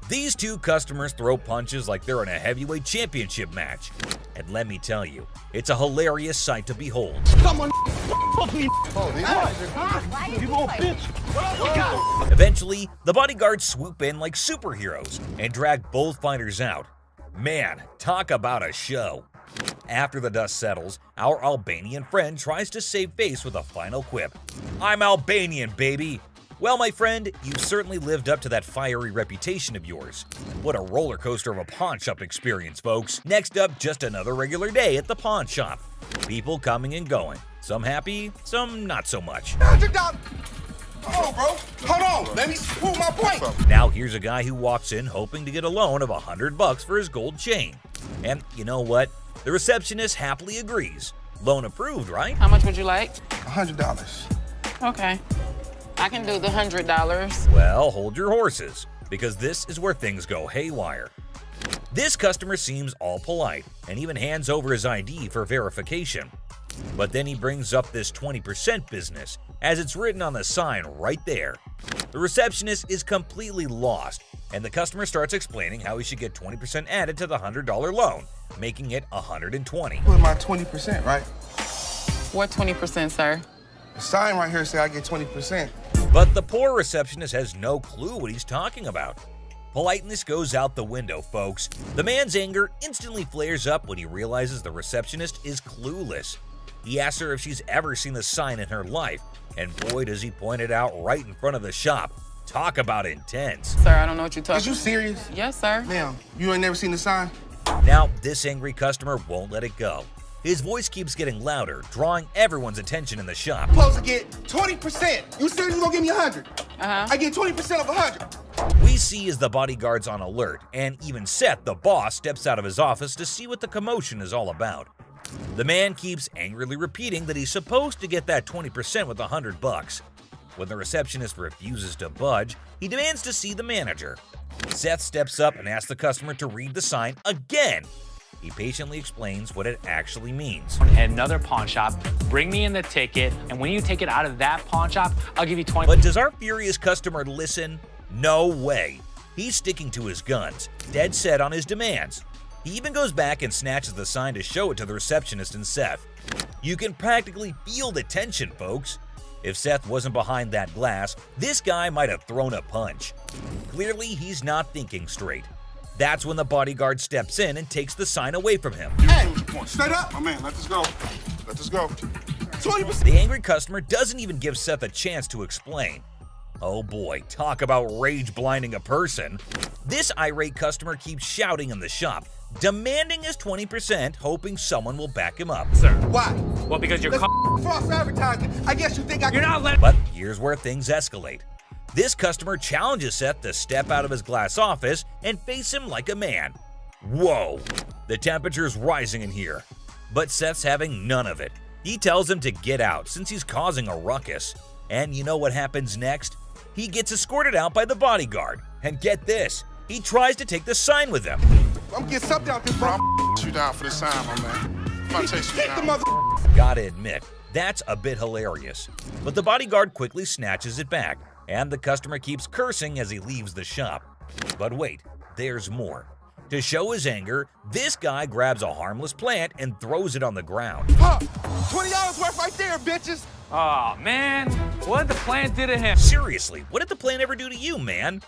S4: These two customers throw punches like they're in a heavyweight championship match. And let me tell you, it's a hilarious sight to behold.
S1: Come on, fuck me. You little bitch.
S4: Eventually, the bodyguards swoop in like superheroes and drag both fighters out. Man, talk about a show. After the dust settles, our Albanian friend tries to save face with a final quip. I'm Albanian, baby! Well, my friend, you've certainly lived up to that fiery reputation of yours. What a roller coaster of a pawn shop experience, folks. Next up, just another regular day at the pawn shop. People coming and going. Some happy, some not so much.
S1: Oh, bro. Hold on. Let me prove my point.
S4: Now here's a guy who walks in hoping to get a loan of $100 for his gold chain. And you know what? The receptionist happily agrees. Loan approved, right?
S6: How much would you like?
S1: $100.
S6: Okay. I can do the $100.
S4: Well, hold your horses, because this is where things go haywire. This customer seems all polite and even hands over his ID for verification. But then he brings up this 20% business, as it's written on the sign right there. The receptionist is completely lost, and the customer starts explaining how he should get 20% added to the $100 loan, making it $120.
S1: Put my 20%, right?
S6: What 20%, sir?
S1: The sign right here says I get 20%.
S4: But the poor receptionist has no clue what he's talking about. Politeness goes out the window, folks. The man's anger instantly flares up when he realizes the receptionist is clueless. He asks her if she's ever seen the sign in her life, and boy does he point it out right in front of the shop. Talk about intense.
S6: Sir, I don't know what you're talking about.
S1: Is you serious?
S6: Yes, sir.
S1: Ma'am, you ain't never seen the sign?
S4: Now, this angry customer won't let it go. His voice keeps getting louder, drawing everyone's attention in the shop.
S1: Supposed to get 20%. You said you gonna give me 100. I get 20% of 100.
S4: We see as the bodyguard's on alert, and even Seth, the boss, steps out of his office to see what the commotion is all about. The man keeps angrily repeating that he's supposed to get that 20% with $100. When the receptionist refuses to budge, he demands to see the manager. Seth steps up and asks the customer to read the sign again. He patiently explains what it actually means.
S3: At another pawn shop, bring me in the ticket, and when you take it out of that pawn shop, I'll give you 20.
S4: But does our furious customer listen? No way. He's sticking to his guns, dead set on his demands. He even goes back and snatches the sign to show it to the receptionist and Seth. You can practically feel the tension, folks. If Seth wasn't behind that glass, this guy might have thrown a punch. Clearly, he's not thinking straight. That's when the bodyguard steps in and takes the sign away from him.
S1: Hey, straight up, my man, let this go. Let this go. 20%.
S4: The angry customer doesn't even give Seth a chance to explain. Oh boy, talk about rage blinding a person. This irate customer keeps shouting in the shop, demanding his 20%, hoping someone will back him up.
S3: Sir.
S1: Why?
S3: Well, because you're
S1: false advertising. I guess you think I
S3: You're not letting.
S4: But here's where things escalate. This customer challenges Seth to step out of his glass office and face him like a man. Whoa, the temperature's rising in here. But Seth's having none of it. He tells him to get out since he's causing a ruckus. And you know what happens next? He gets escorted out by the bodyguard. And get this, he tries to take the sign with him.
S1: I'm getting something out this bro.
S21: I'm you down for the sign, my man. I'm gonna take you down.
S4: Gotta admit, that's a bit hilarious. But the bodyguard quickly snatches it back, and the customer keeps cursing as he leaves the shop. But wait, there's more. To show his anger, this guy grabs a harmless plant and throws it on the ground.
S1: Huh, $20 worth right there, bitches.
S3: Oh, man. What did the plant do to him?
S4: Seriously, what did the plant ever do to you, man?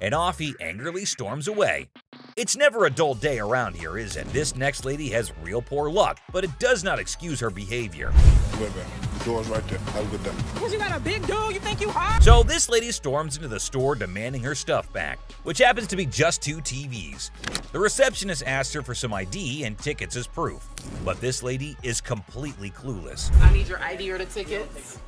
S4: And off he angrily storms away. It's never a dull day around here, is it? This next lady has real poor luck, but it does not excuse her behavior.
S21: Wait, man. The door's right there. Have a good day.
S6: Because you got a big dude, you think you hot?
S4: So this lady storms into the store demanding her stuff back, which happens to be just 2 TVs. The receptionist asks her for some ID and tickets as proof, but this lady is completely clueless.
S6: I need your ID or the tickets.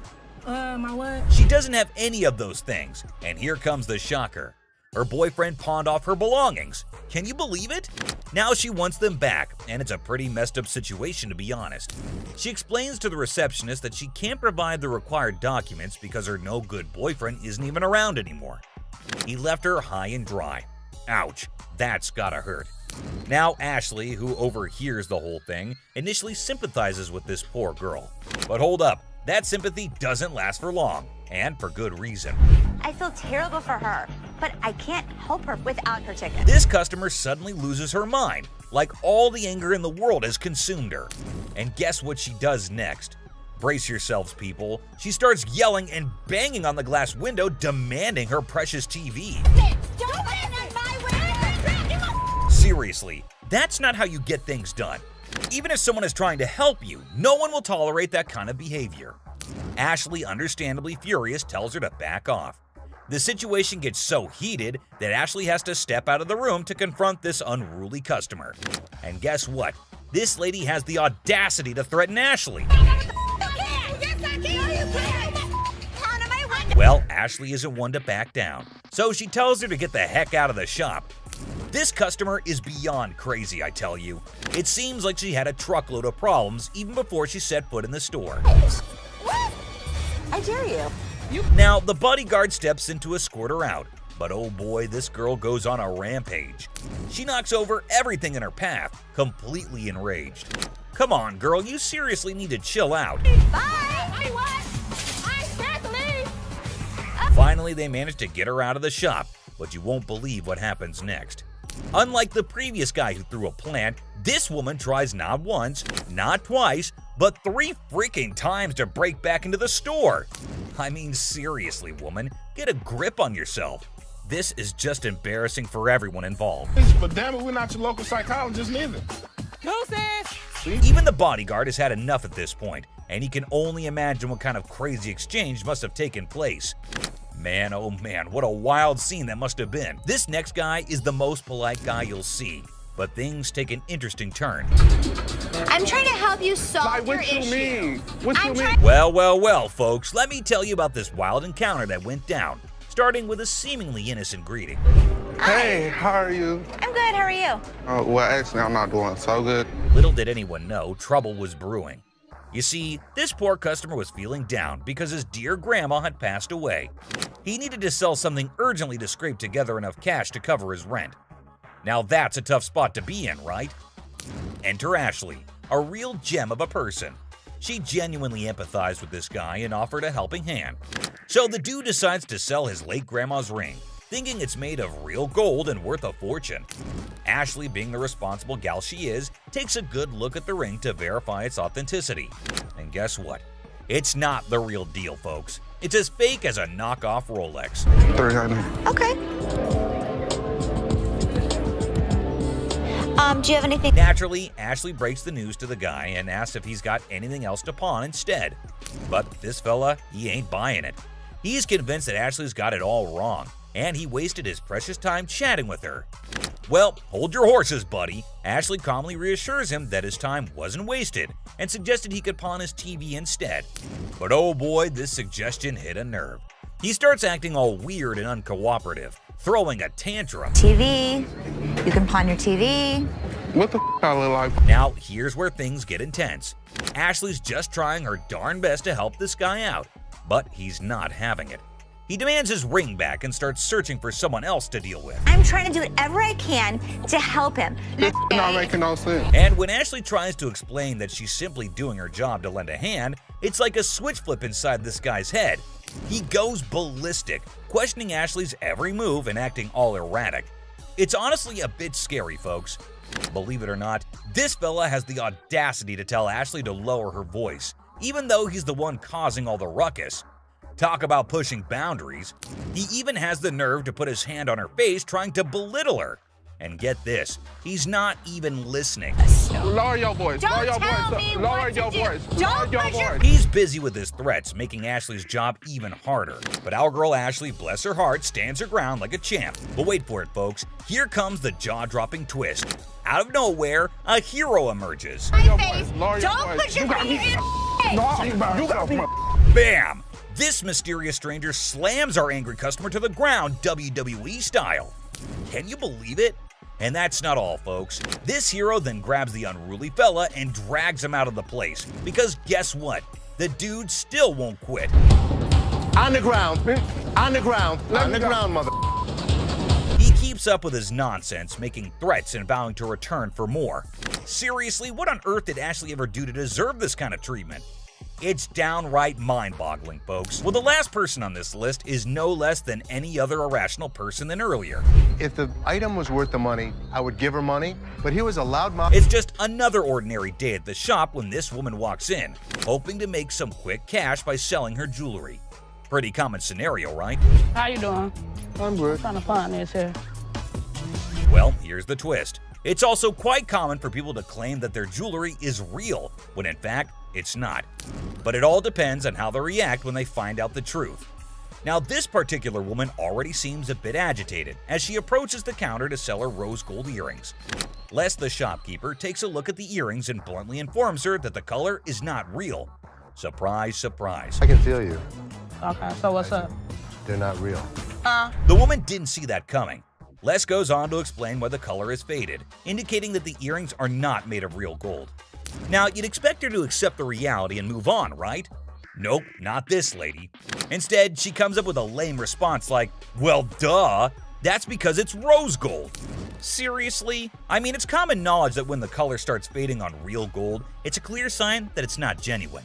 S6: My what?
S4: She doesn't have any of those things, and here comes the shocker. Her boyfriend pawned off her belongings. Can you believe it? Now she wants them back, and it's a pretty messed up situation to be honest. She explains to the receptionist that she can't provide the required documents because her no-good boyfriend isn't even around anymore. He left her high and dry. Ouch, that's gotta hurt. Now Ashley, who overhears the whole thing, initially sympathizes with this poor girl. But hold up, that sympathy doesn't last for long, and for good reason.
S7: I feel terrible for her, but I can't help her without her ticket.
S4: This customer suddenly loses her mind, like all the anger in the world has consumed her. And guess what she does next? Brace yourselves, people. She starts yelling and banging on the glass window, demanding her precious TV.
S7: Don't bang on my window!
S4: Seriously, that's not how you get things done. Even if someone is trying to help you, no one will tolerate that kind of behavior. Ashley, understandably furious, tells her to back off. The situation gets so heated that Ashley has to step out of the room to confront this unruly customer. And guess what? This lady has the audacity to threaten Ashley. Well, Ashley isn't one to back down, so she tells her to get the heck out of the shop. This customer is beyond crazy, I tell you. It seems like she had a truckload of problems even before she set foot in the store.
S7: What? I dare you.
S4: Now, the bodyguard steps in to escort her out, but oh boy, this girl goes on a rampage. She knocks over everything in her path, completely enraged. Come on, girl, you seriously need to chill out.
S7: Bye! What?
S4: Finally, they manage to get her out of the shop, but you won't believe what happens next. Unlike the previous guy who threw a plant, this woman tries not once, not twice, but 3 freaking times to break back into the store. I mean, seriously, woman, get a grip on yourself. This is just embarrassing for everyone involved.
S1: But damn it, we're not your local psychologist neither.
S4: Even the bodyguard has had enough at this point, and he can only imagine what kind of crazy exchange must have taken place. Man, oh man, what a wild scene that must have been. This next guy is the most polite guy you'll see. But things take an interesting turn.
S7: I'm trying to help you solve your
S17: what you
S7: issue.
S17: mean? What you mean?
S4: Well, folks, let me tell you about this wild encounter that went down, starting with a seemingly innocent greeting.
S1: Hey, how are you?
S7: I'm good. How are you?
S1: Well, actually, I'm not doing so good.
S4: Little did anyone know, trouble was brewing. You see, this poor customer was feeling down because his dear grandma had passed away. He needed to sell something urgently to scrape together enough cash to cover his rent. Now that's a tough spot to be in, right? Enter Ashley, a real gem of a person. She genuinely empathized with this guy and offered a helping hand. So the dude decides to sell his late grandma's ring, thinking it's made of real gold and worth a fortune. Ashley, being the responsible gal she is, takes a good look at the ring to verify its authenticity. And guess what? It's not the real deal, folks. It's as fake as a knockoff Rolex.
S7: Okay. Do you have anything?
S4: Naturally, Ashley breaks the news to the guy and asks if he's got anything else to pawn instead. But this fella, he ain't buying it. He's convinced that Ashley's got it all wrong, and he wasted his precious time chatting with her. Well, hold your horses, buddy. Ashley calmly reassures him that his time wasn't wasted and suggested he could pawn his TV instead. But oh boy, this suggestion hit a nerve. He starts acting all weird and uncooperative, throwing a tantrum.
S7: TV. You can pawn your TV.
S1: What the I look like?
S4: Now, here's where things get intense. Ashley's just trying her darn best to help this guy out, but he's not having it. He demands his ring back and starts searching for someone else to deal with.
S7: I'm trying to do whatever I can to help him.
S1: This not making no sense.
S4: And when Ashley tries to explain that she's simply doing her job to lend a hand, it's like a switch flip inside this guy's head. He goes ballistic, questioning Ashley's every move and acting all erratic. It's honestly a bit scary, folks. Believe it or not, this fella has the audacity to tell Ashley to lower her voice, even though he's the one causing all the ruckus. Talk about pushing boundaries. He even has the nerve to put his hand on her face trying to belittle her. And get this, he's not even listening.
S1: Lower your voice.
S7: Don't
S1: Lower your
S7: tell
S1: voice.
S7: me
S1: Lower
S7: what
S1: your
S7: to do.
S1: voice.
S7: Don't
S1: Lower your
S7: push your-
S1: voice.
S4: He's busy with his threats, making Ashley's job even harder. But our girl Ashley, bless her heart, stands her ground like a champ. But wait for it, folks. Here comes the jaw-dropping twist. Out of nowhere, a hero emerges.
S7: My face.
S1: Lower your
S7: Don't
S1: voice.
S7: put your
S1: You got
S7: finger
S1: me.
S7: in
S1: No, you got me.
S4: Bam! This mysterious stranger slams our angry customer to the ground, WWE style. Can you believe it? And that's not all, folks. This hero then grabs the unruly fella and drags him out of the place. Because guess what? The dude still won't quit.
S5: On the ground. On the ground. On the ground, mother.
S4: He keeps up with his nonsense, making threats and vowing to return for more. Seriously, what on earth did Ashley ever do to deserve this kind of treatment? It's downright mind-boggling, folks. Well, the last person on this list is no less than any other irrational person than earlier.
S5: If the item was worth the money, I would give her money, but he was a loudmouth.
S4: It's just another ordinary day at the shop when this woman walks in, hoping to make some quick cash by selling her jewelry. Pretty common scenario, right?
S6: How you doing?
S5: I'm good.
S6: Trying to find this here.
S4: Well, here's the twist. It's also quite common for people to claim that their jewelry is real, when in fact, it's not. But it all depends on how they react when they find out the truth. Now, this particular woman already seems a bit agitated as she approaches the counter to sell her rose gold earrings. Les, the shopkeeper, takes a look at the earrings and bluntly informs her that the color is not real. Surprise, surprise.
S5: I can feel you.
S6: Okay, so what's up?
S5: They're not real.
S4: The woman didn't see that coming. Les goes on to explain why the color is faded, indicating that the earrings are not made of real gold. Now, you'd expect her to accept the reality and move on, right? Nope, not this lady. Instead, she comes up with a lame response like, well, duh, that's because it's rose gold. Seriously? I mean, it's common knowledge that when the color starts fading on real gold, it's a clear sign that it's not genuine.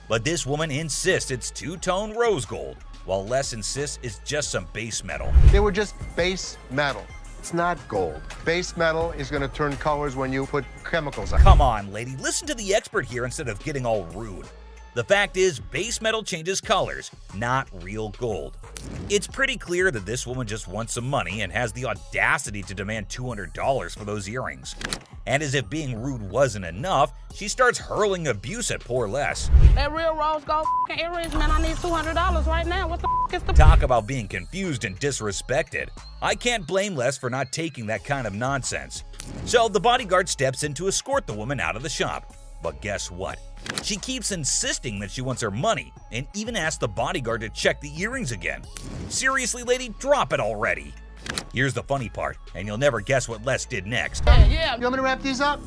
S4: But this woman insists it's two-tone rose gold, while Les insists it's just some base metal.
S5: They were just base metal. It's not gold. Base metal is going to turn colors when you put chemicals on it.
S4: Come on, lady, listen to the expert here instead of getting all rude. The fact is, base metal changes colors, not real gold. It's pretty clear that this woman just wants some money and has the audacity to demand $200 for those earrings. And as if being rude wasn't enough, she starts hurling abuse at poor Les.
S6: That real rose gold earrings, man, I need $200 right now. What the is the...
S4: Talk about being confused and disrespected. I can't blame Les for not taking that kind of nonsense. So the bodyguard steps in to escort the woman out of the shop. But guess what? She keeps insisting that she wants her money and even asks the bodyguard to check the earrings again. Seriously, lady, drop it already. Here's the funny part, and you'll never guess what Les did next.
S5: Yeah. You want me to wrap these up?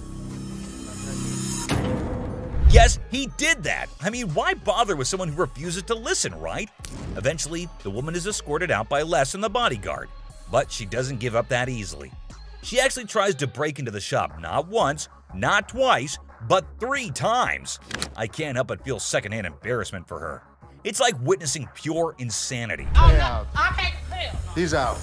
S4: Yes, he did that. I mean, why bother with someone who refuses to listen, right? Eventually, the woman is escorted out by Les and the bodyguard. But she doesn't give up that easily. She actually tries to break into the shop not once, not twice, but 3 times. I can't help but feel secondhand embarrassment for her. It's like witnessing pure insanity.
S5: He's out.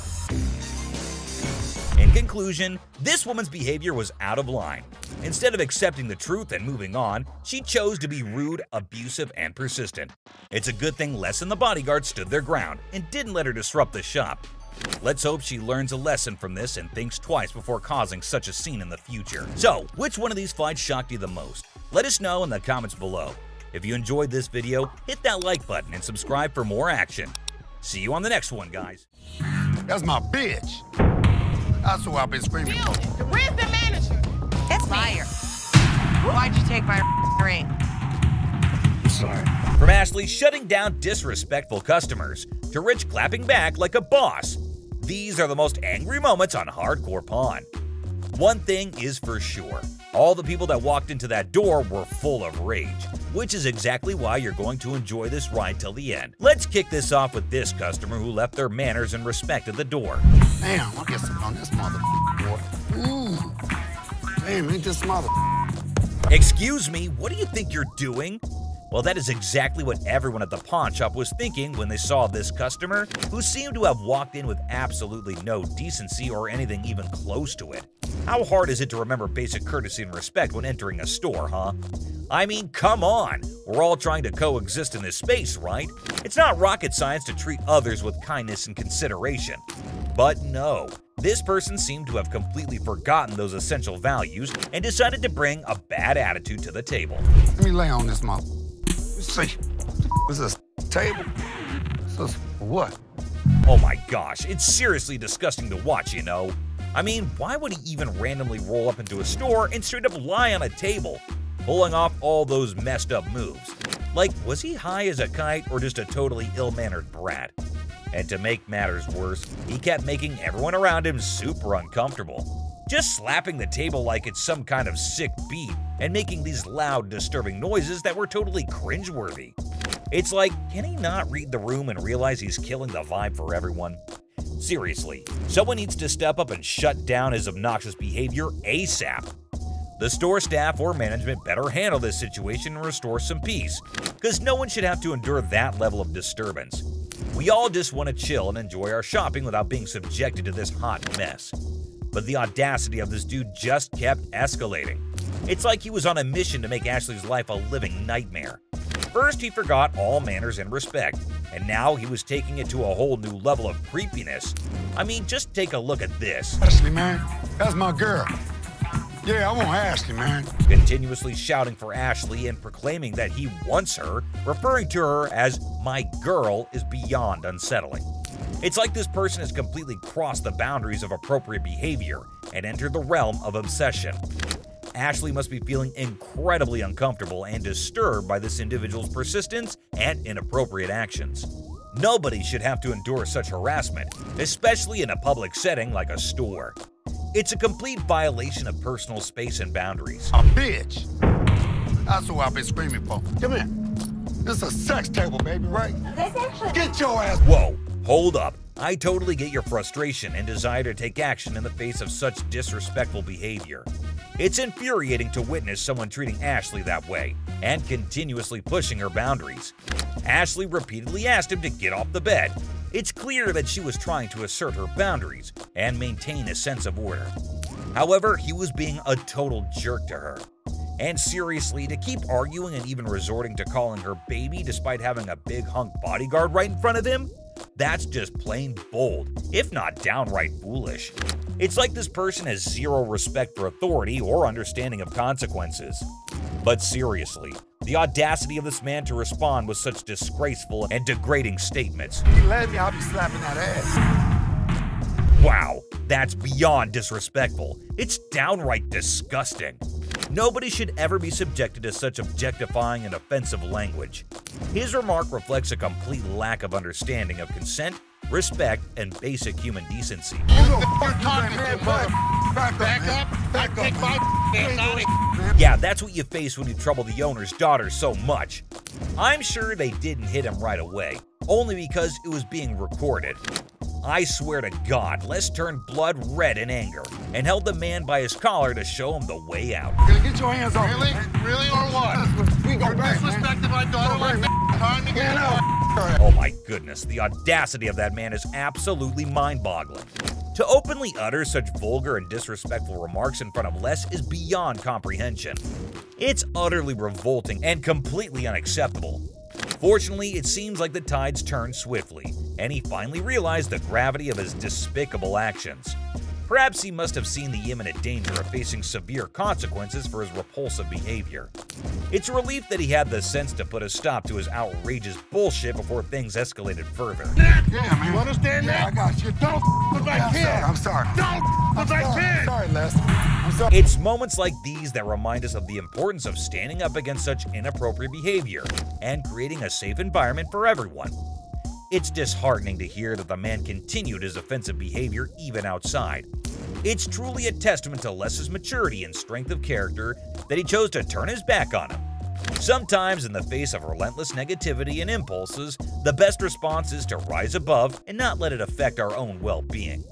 S4: In conclusion, this woman's behavior was out of line. Instead of accepting the truth and moving on, she chose to be rude, abusive, and persistent. It's a good thing Les and the bodyguard stood their ground and didn't let her disrupt the shop. Let's hope she learns a lesson from this and thinks twice before causing such a scene in the future. So, which one of these fights shocked you the most? Let us know in the comments below. If you enjoyed this video, hit that like button and subscribe for more action. See you on the next one, guys.
S21: That's my bitch. That's who I've been screaming for.
S11: Where's the manager?
S12: It's fire. Why'd you take my ring?
S21: I'm sorry.
S4: From Ashley shutting down disrespectful customers to Rich clapping back like a boss, these are the most angry moments on Hardcore Pawn. One thing is for sure, all the people that walked into that door were full of rage, which is exactly why you're going to enjoy this ride till the end. Let's kick this off with this customer who left their manners and respect at the door.
S21: Damn, I'll get some on this motherfucker, boy. Ooh. Damn, ain't this mother.
S4: Excuse me, what do you think you're doing? Well, that is exactly what everyone at the pawn shop was thinking when they saw this customer, who seemed to have walked in with absolutely no decency or anything even close to it. How hard is it to remember basic courtesy and respect when entering a store, huh? I mean, come on! We're all trying to coexist in this space, right? It's not rocket science to treat others with kindness and consideration. But no, this person seemed to have completely forgotten those essential values and decided to bring a bad attitude to the table.
S21: Let me lay on this mother. Let's see. What's this? Table? This what?
S4: Oh my gosh, it's seriously disgusting to watch, you know? I mean, why would he even randomly roll up into a store and straight up lie on a table, pulling off all those messed up moves? Like, was he high as a kite or just a totally ill-mannered brat? And to make matters worse, he kept making everyone around him super uncomfortable. Just slapping the table like it's some kind of sick beat and making these loud, disturbing noises that were totally cringeworthy. It's like, can he not read the room and realize he's killing the vibe for everyone? Seriously, someone needs to step up and shut down his obnoxious behavior ASAP. The store staff or management better handle this situation and restore some peace, because no one should have to endure that level of disturbance. We all just want to chill and enjoy our shopping without being subjected to this hot mess. But the audacity of this dude just kept escalating. It's like he was on a mission to make Ashley's life a living nightmare. First, he forgot all manners and respect, and now he was taking it to a whole new level of creepiness. I mean, just take a look at this.
S21: Ashley, man, that's my girl. Yeah, I want Ashley, man.
S4: Continuously shouting for Ashley and proclaiming that he wants her, referring to her as my girl, is beyond unsettling. It's like this person has completely crossed the boundaries of appropriate behavior and entered the realm of obsession. Ashley must be feeling incredibly uncomfortable and disturbed by this individual's persistence and inappropriate actions. Nobody should have to endure such harassment, especially in a public setting like a store. It's a complete violation of personal space and boundaries.
S21: A bitch. That's who I've been screaming for. Come here. This is a sex table, baby, right? Get your ass.
S4: Whoa, hold up. I totally get your frustration and desire to take action in the face of such disrespectful behavior. It's infuriating to witness someone treating Ashley that way and continuously pushing her boundaries. Ashley repeatedly asked him to get off the bed. It's clear that she was trying to assert her boundaries and maintain a sense of order. However, he was being a total jerk to her. And seriously, to keep arguing and even resorting to calling her baby despite having a big hunk bodyguard right in front of him? That's just plain bold, if not downright foolish. It's like this person has zero respect for authority or understanding of consequences. But seriously, the audacity of this man to respond with such disgraceful and degrading statements.
S21: You let me, I'll be slapping that ass.
S4: Wow, That's beyond disrespectful. It's downright disgusting. Nobody should ever be subjected to such objectifying and offensive language. His remark reflects a complete lack of understanding of consent, respect, and basic human decency. Yeah, that's what you face when you trouble the owner's daughter so much. I'm sure they didn't hit him right away, only because it was being recorded. I swear to God, Les turned blood red in anger and held the man by his collar to show him the way out.
S21: Get your hands off. Really or what? We go back, disrespecting my daughter like that. Time to get out.
S4: Oh my goodness, the audacity of that man is absolutely mind-boggling. To openly utter such vulgar and disrespectful remarks in front of Les is beyond comprehension. It's utterly revolting and completely unacceptable. Fortunately, it seems like the tides turned swiftly, and he finally realized the gravity of his despicable actions. Perhaps he must have seen the imminent danger of facing severe consequences for his repulsive behavior. It's a relief that he had the sense to put a stop to his outrageous bullshit before things escalated further.
S21: Yeah, man. You understand that? I got you. Don't with my kid. I'm sorry. Don't with my kid. Sorry, Les. I'm sorry.
S4: It's moments like these that remind us of the importance of standing up against such inappropriate behavior and creating a safe environment for everyone. It's disheartening to hear that the man continued his offensive behavior even outside. It's truly a testament to Les's maturity and strength of character that he chose to turn his back on him. Sometimes, in the face of relentless negativity and impulses, the best response is to rise above and not let it affect our own well-being.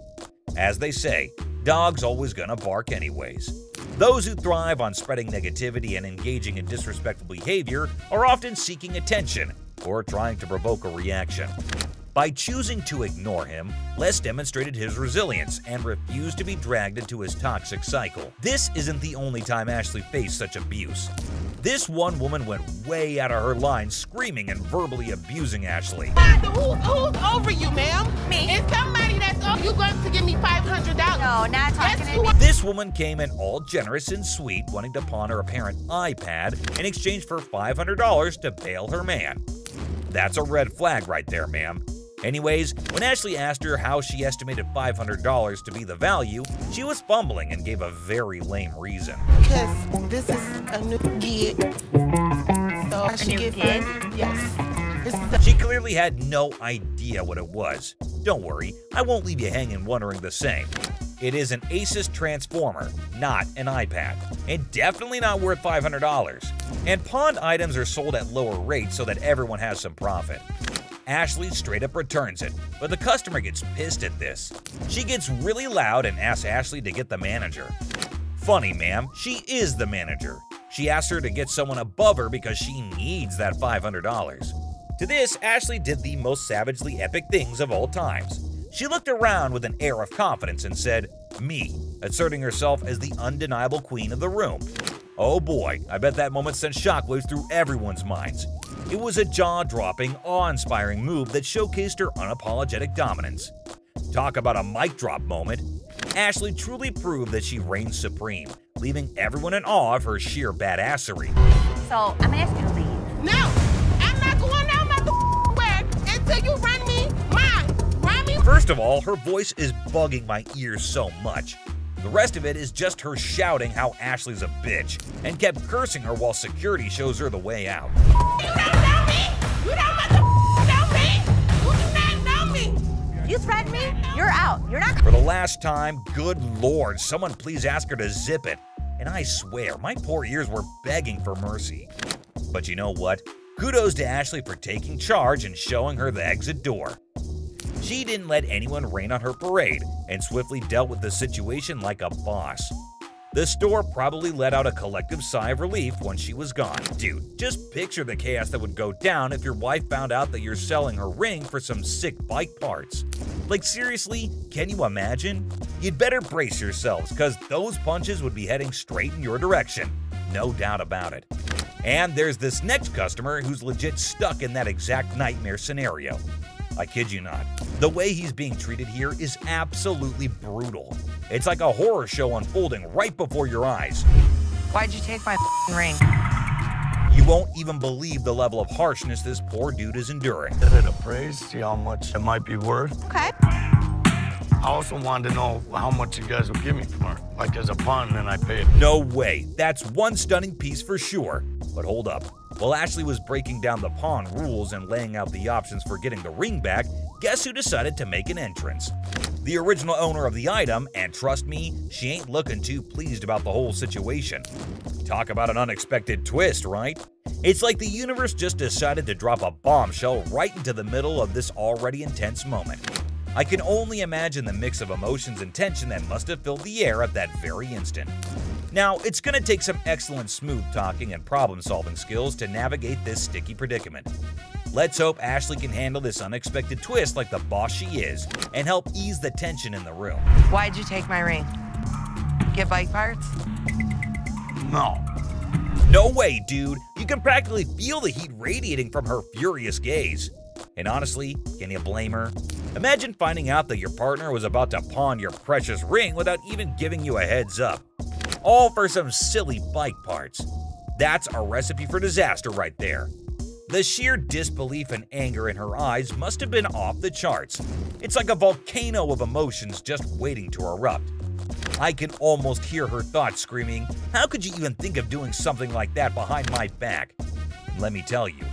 S4: As they say, dog's always gonna bark anyways. Those who thrive on spreading negativity and engaging in disrespectful behavior are often seeking attention or trying to provoke a reaction. By choosing to ignore him, Les demonstrated his resilience and refused to be dragged into his toxic cycle. This isn't the only time Ashley faced such abuse. This one woman went way out of her line, screaming and verbally abusing Ashley.
S2: Who's over you, ma'am?
S7: Me.
S2: It's somebody that's over you going to give me $500.
S7: No, not talking to me.
S4: This woman came in all generous and sweet, wanting to pawn her apparent iPad in exchange for $500 to bail her man. That's a red flag right there, ma'am. Anyways, when Ashley asked her how she estimated $500 to be the value, she was fumbling and gave a very lame reason.
S2: Because this is a new gig. So I should get $500. Yes.
S4: She clearly had no idea what it was. Don't worry, I won't leave you hanging wondering the same. It is an Asus Transformer, not an iPad, and definitely not worth $500. And pawned items are sold at lower rates so that everyone has some profit. Ashley straight up returns it, but the customer gets pissed at this. She gets really loud and asks Ashley to get the manager. Funny, ma'am, she is the manager. She asks her to get someone above her because she needs that $500. To this, Ashley did the most savagely epic things of all times. She looked around with an air of confidence and said, "Me," asserting herself as the undeniable queen of the room. Oh boy, I bet that moment sent shockwaves through everyone's minds. It was a jaw-dropping, awe-inspiring move that showcased her unapologetic dominance. Talk about a mic drop moment. Ashley truly proved that she reigns supreme, leaving everyone in awe of her sheer badassery.
S7: So, I'm gonna ask you to leave.
S2: No! I'm not going down my way until you run me mine! Run me.
S4: First of all, her voice is bugging my ears so much. The rest of it is just her shouting how Ashley's a bitch, and kept cursing her while security shows her the way out.
S2: You don't know me! You don't know me! You do not know me!
S7: You threaten me? You're out. You're not.
S4: For the last time, good lord, someone please ask her to zip it. And I swear, my poor ears were begging for mercy. But you know what? Kudos to Ashley for taking charge and showing her the exit door. She didn't let anyone rain on her parade and swiftly dealt with the situation like a boss. The store probably let out a collective sigh of relief when she was gone. Dude, just picture the chaos that would go down if your wife found out that you're selling her ring for some sick bike parts. Like seriously, can you imagine? You'd better brace yourselves, cause those punches would be heading straight in your direction. No doubt about it. And there's this next customer who's legit stuck in that exact nightmare scenario. I kid you not. The way he's being treated here is absolutely brutal. It's like a horror show unfolding right before your eyes.
S12: Why'd you take my ring?
S4: You won't even believe the level of harshness this poor dude is enduring.
S21: Get it appraised, see how much it might be worth.
S7: Okay.
S21: I also wanted to know how much you guys would give me for it. Like as a pawn, and then I paid.
S4: No way. That's one stunning piece for sure. But hold up. While Ashley was breaking down the pawn rules and laying out the options for getting the ring back, guess who decided to make an entrance? The original owner of the item, and trust me, she ain't looking too pleased about the whole situation. Talk about an unexpected twist, right? It's like the universe just decided to drop a bombshell right into the middle of this already intense moment. I can only imagine the mix of emotions and tension that must have filled the air at that very instant. Now, it's going to take some excellent smooth talking and problem-solving skills to navigate this sticky predicament. Let's hope Ashley can handle this unexpected twist like the boss she is and help ease the tension in the room.
S12: Why'd you take my ring? Get bike parts?
S21: No.
S4: No way, dude. You can practically feel the heat radiating from her furious gaze. And honestly, can you blame her? Imagine finding out that your partner was about to pawn your precious ring without even giving you a heads up. All for some silly bike parts. That's a recipe for disaster right there. The sheer disbelief and anger in her eyes must have been off the charts. It's like a volcano of emotions just waiting to erupt. I can almost hear her thoughts screaming, "How could you even think of doing something like that behind my back?" And let me tell you,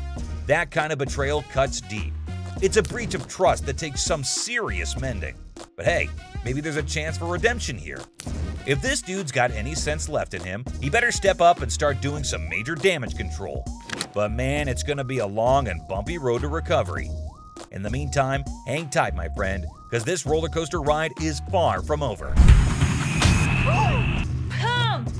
S4: that kind of betrayal cuts deep. It's a breach of trust that takes some serious mending. But hey, maybe there's a chance for redemption here. If this dude's got any sense left in him, he better step up and start doing some major damage control. But man, it's gonna be a long and bumpy road to recovery. In the meantime, hang tight, my friend, because this roller coaster ride is far from over.
S7: Boom!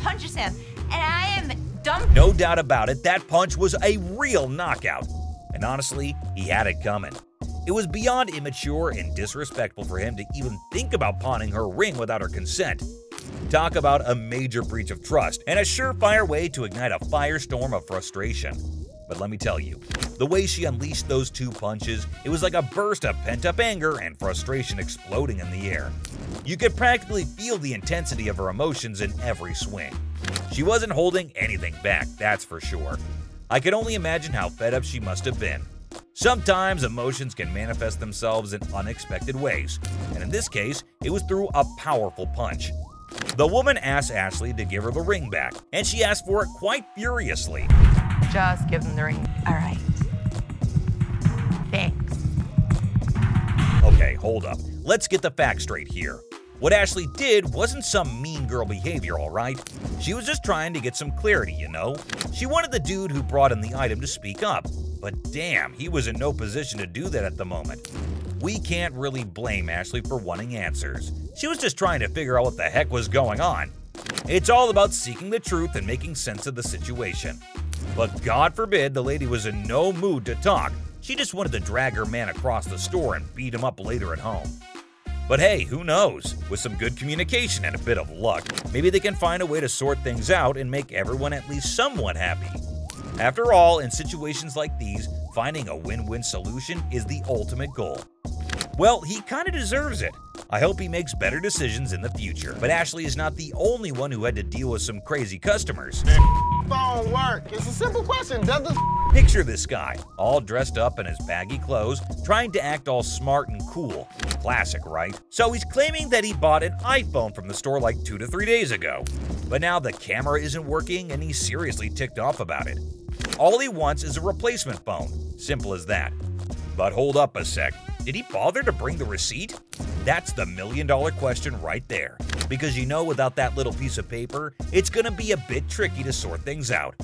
S7: Punches him, and I am dumped.
S4: No doubt about it, that punch was a real knockout. And honestly, he had it coming. It was beyond immature and disrespectful for him to even think about pawning her ring without her consent. Talk about a major breach of trust and a surefire way to ignite a firestorm of frustration. But let me tell you, the way she unleashed those two punches, it was like a burst of pent-up anger and frustration exploding in the air. You could practically feel the intensity of her emotions in every swing. She wasn't holding anything back, that's for sure. I can only imagine how fed up she must have been. Sometimes emotions can manifest themselves in unexpected ways, and in this case, it was through a powerful punch. The woman asked Ashley to give her the ring back, and she asked for it quite furiously.
S12: Just give them the ring. All right. Thanks.
S4: Okay, hold up. Let's get the facts straight here. What Ashley did wasn't some mean girl behavior, alright? She was just trying to get some clarity, you know? She wanted the dude who brought in the item to speak up, but damn, he was in no position to do that at the moment. We can't really blame Ashley for wanting answers. She was just trying to figure out what the heck was going on. It's all about seeking the truth and making sense of the situation. But God forbid the lady was in no mood to talk. She just wanted to drag her man across the store and beat him up later at home. But hey, who knows? With some good communication and a bit of luck, maybe they can find a way to sort things out and make everyone at least somewhat happy. After all, in situations like these, finding a win-win solution is the ultimate goal. Well, he kinda deserves it. I hope he makes better decisions in the future. But Ashley is not the only one who had to deal with some crazy customers.
S21: Phone work. It's a simple question, does this?
S4: Picture this guy, all dressed up in his baggy clothes, trying to act all smart and cool. Classic, right? So he's claiming that he bought an iPhone from the store like 2 to 3 days ago. But now the camera isn't working and he's seriously ticked off about it. All he wants is a replacement phone. Simple as that. But hold up a sec. Did he bother to bring the receipt? That's the million-dollar question right there. Because you know, without that little piece of paper, it's gonna be a bit tricky to sort things out.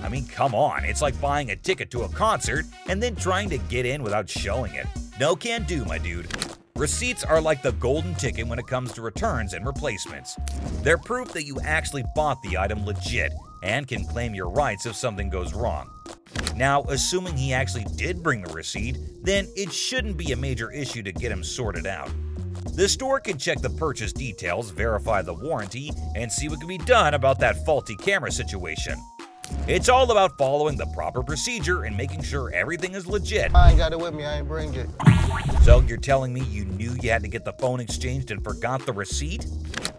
S4: I mean, come on, it's like buying a ticket to a concert and then trying to get in without showing it. No can do, my dude. Receipts are like the golden ticket when it comes to returns and replacements. They're proof that you actually bought the item legit and can claim your rights if something goes wrong. Now, assuming he actually did bring the receipt, then it shouldn't be a major issue to get him sorted out. The store can check the purchase details, verify the warranty, and see what can be done about that faulty camera situation. It's all about following the proper procedure and making sure everything is legit.
S21: I ain't got it with me, I ain't bring it.
S4: So you're telling me you knew you had to get the phone exchanged and forgot the receipt?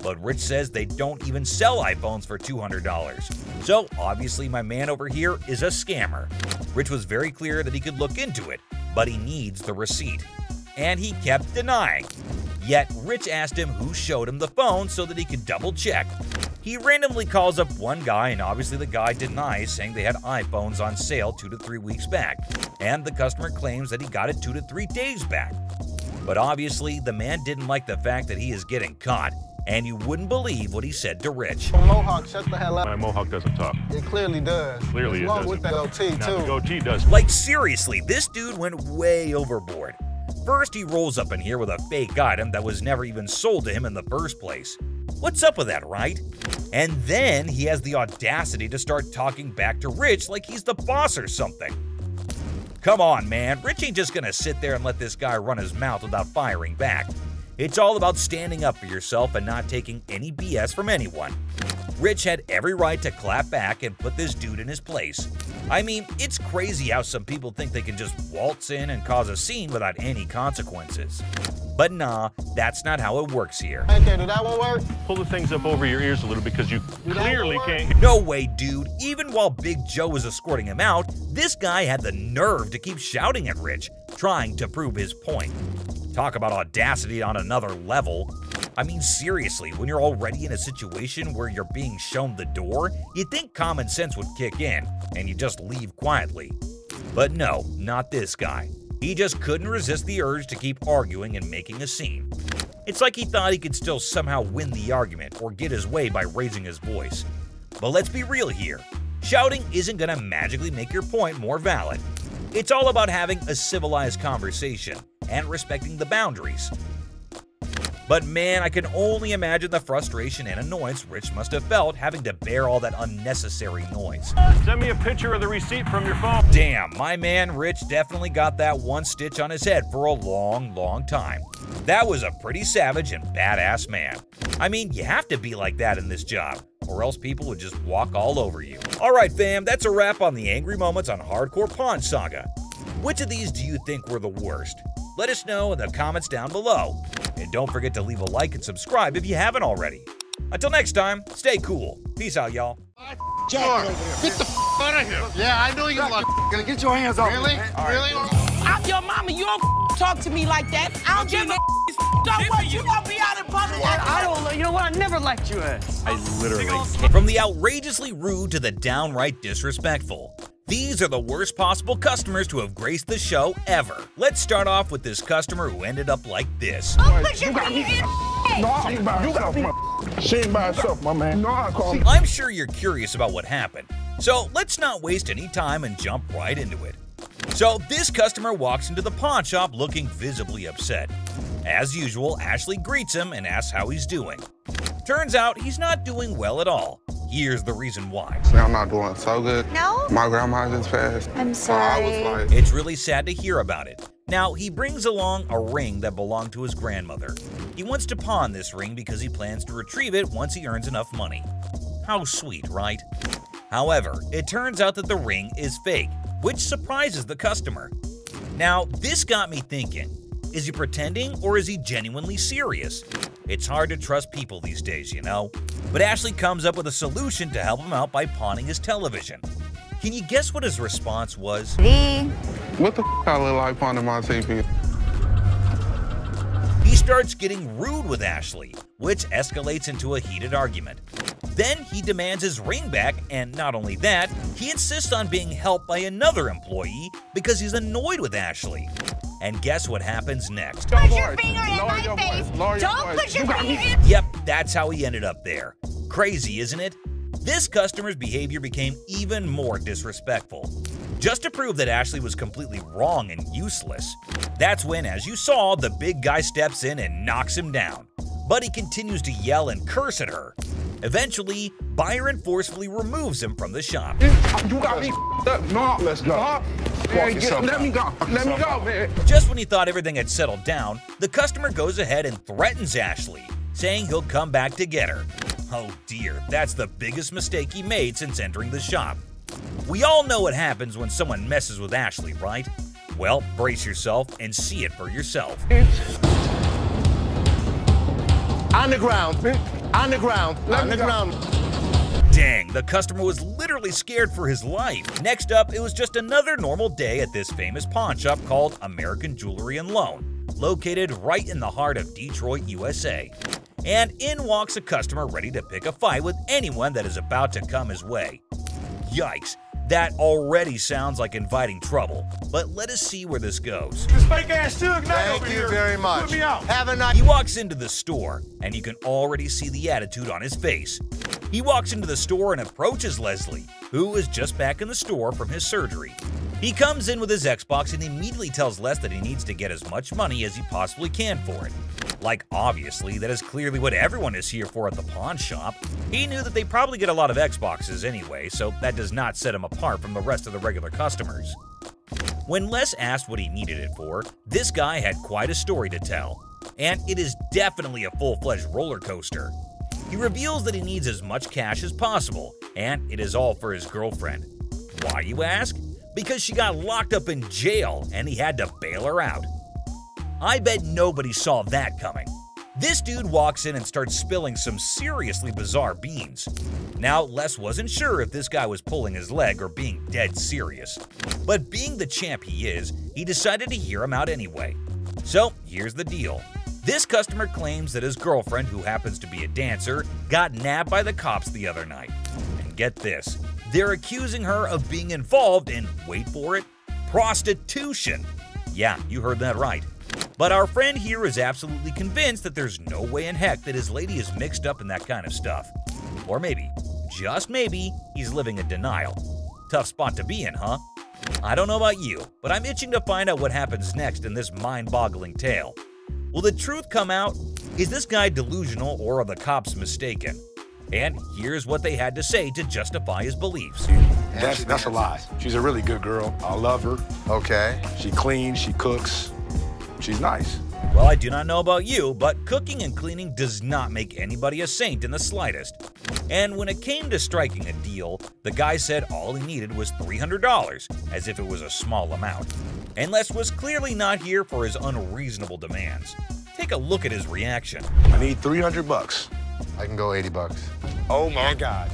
S4: But Rich says they don't even sell iPhones for $200. So obviously my man over here is a scammer. Rich was very clear that he could look into it, but he needs the receipt. And he kept denying. Yet Rich asked him who showed him the phone so that he could double check. He randomly calls up one guy, and obviously the guy denies, saying they had iPhones on sale 2 to 3 weeks back, and the customer claims that he got it 2 to 3 days back. But obviously, the man didn't like the fact that he is getting caught, and you wouldn't believe what he said to Rich.
S11: Mohawk, shut the hell up.
S13: My Mohawk doesn't talk.
S11: It clearly does.
S13: Clearly it does.
S11: With the goatee, too.
S13: The goatee does.
S4: Like seriously, this dude went way overboard. First, he rolls up in here with a fake item that was never even sold to him in the first place. What's up with that, right? And then he has the audacity to start talking back to Rich like he's the boss or something. Come on, man. Rich ain't just gonna sit there and let this guy run his mouth without firing back. It's all about standing up for yourself and not taking any BS from anyone. Rich had every right to clap back and put this dude in his place. I mean, it's crazy how some people think they can just waltz in and cause a scene without any consequences. But nah, that's not how it works here.
S11: Okay, did that one work?
S13: Pull the things up over your ears a little because you clearly can't.
S4: No way, dude. Even while Big Joe was escorting him out, this guy had the nerve to keep shouting at Rich, trying to prove his point. Talk about audacity on another level. I mean, seriously, when you're already in a situation where you're being shown the door, you'd think common sense would kick in, and you just leave quietly. But no, not this guy. He just couldn't resist the urge to keep arguing and making a scene. It's like he thought he could still somehow win the argument or get his way by raising his voice. But let's be real here. Shouting isn't gonna magically make your point more valid. It's all about having a civilized conversation and respecting the boundaries. But man, I can only imagine the frustration and annoyance Rich must have felt having to bear all that unnecessary noise.
S13: Send me a picture of the receipt from your phone.
S4: Damn, my man Rich definitely got that one stitch on his head for a long, long time. That was a pretty savage and badass man. I mean, you have to be like that in this job, or else people would just walk all over you. Alright fam, that's a wrap on the angry moments on Hardcore Pawn Saga. Which of these do you think were the worst? Let us know in the comments down below. And don't forget to leave a like and subscribe if you haven't already. Until next time, stay cool. Peace out, y'all.
S21: Jack, get the out of here. Yeah, I know you're gonna get your hands off. Really? Really?
S2: I'm your mama. You don't talk to me like that. I don't give a so what? You gonna be out in public?
S12: I don't. You know what? I never liked you ass.
S13: I literally.
S4: From the outrageously rude to the downright disrespectful. These are the worst possible customers to have graced the show ever. Let's start off with this customer who ended up like this.
S21: She ain't by herself, my man.
S4: I'm sure you're curious about what happened, so let's not waste any time and jump right into it. So this customer walks into the pawn shop looking visibly upset. As usual, Ashley greets him and asks how he's doing. Turns out he's not doing well at all. Here's the reason why.
S21: I'm not doing so good.
S7: No?
S21: My grandma just passed.
S7: I'm sorry.
S21: I was like...
S4: It's really sad to hear about it. Now, he brings along a ring that belonged to his grandmother. He wants to pawn this ring because he plans to retrieve it once he earns enough money. How sweet, right? However, it turns out that the ring is fake, which surprises the customer. Now, this got me thinking. Is he pretending or is he genuinely serious? It's hard to trust people these days, you know? But Ashley comes up with a solution to help him out by pawning his television. Can you guess what his response was?
S21: What the f*** I look like pawning my TV?
S4: He starts getting rude with Ashley, which escalates into a heated argument. Then he demands his ring back, and not only that, he insists on being helped by another employee because he's annoyed with Ashley. And guess what happens next?
S7: Put your finger in my face! Don't put your finger in...
S4: Yep, that's how he ended up there. Crazy, isn't it? This customer's behavior became even more disrespectful. Just to prove that Ashley was completely wrong and useless. That's when, as you saw, the big guy steps in and knocks him down. But he continues to yell and curse at her. Eventually, Byron forcefully removes him from the shop.
S21: You got me up. No, let's go. Man, let me go. Let me go, man.
S4: Just when he thought everything had settled down, the customer goes ahead and threatens Ashley, saying he'll come back to get her. Oh dear, that's the biggest mistake he made since entering the shop. We all know what happens when someone messes with Ashley, right? Well, brace yourself and see it for yourself.
S21: On the ground. On the ground. On the ground.
S4: Dang, the customer was literally scared for his life. Next up, it was just another normal day at this famous pawn shop called American Jewelry and Loan, located right in the heart of Detroit, USA. And in walks a customer ready to pick a fight with anyone that is about to come his way. Yikes, that already sounds like inviting trouble, but let us see where this goes.
S21: This fake ass Suge Knight
S5: Thank
S21: over
S5: you
S21: here.
S5: very much.
S21: Put me out.
S5: Have a nice.
S4: He walks into the store, and you can already see the attitude on his face. He walks into the store and approaches Leslie, who is just back in the store from his surgery. He comes in with his Xbox and immediately tells Les that he needs to get as much money as he possibly can for it. Like, obviously, that is clearly what everyone is here for at the pawn shop. He knew that they probably get a lot of Xboxes anyway, so that does not set him apart from the rest of the regular customers. When Les asked what he needed it for, this guy had quite a story to tell. And it is definitely a full-fledged roller coaster. He reveals that he needs as much cash as possible, and it is all for his girlfriend. Why, you ask? Because she got locked up in jail and he had to bail her out. I bet nobody saw that coming. This dude walks in and starts spilling some seriously bizarre beans. Now, Les wasn't sure if this guy was pulling his leg or being dead serious. But being the champ he is, he decided to hear him out anyway. So, here's the deal. This customer claims that his girlfriend, who happens to be a dancer, got nabbed by the cops the other night. And get this, they're accusing her of being involved in, wait for it, prostitution. Yeah, you heard that right. But our friend here is absolutely convinced that there's no way in heck that his lady is mixed up in that kind of stuff. Or maybe, just maybe, he's living in denial. Tough spot to be in, huh? I don't know about you, but I'm itching to find out what happens next in this mind-boggling tale. Will the truth come out? Is this guy delusional or are the cops mistaken? And here's what they had to say to justify his beliefs.
S21: That's a lie. She's a really good girl. I love her.
S5: Okay.
S21: She cleans, she cooks. She's nice.
S4: Well, I do not know about you, but cooking and cleaning does not make anybody a saint in the slightest. And when it came to striking a deal, the guy said all he needed was $300, as if it was a small amount. And Les was clearly not here for his unreasonable demands. Take a look at his reaction.
S21: I need $300.
S5: I can go 80 bucks.
S21: Oh my God.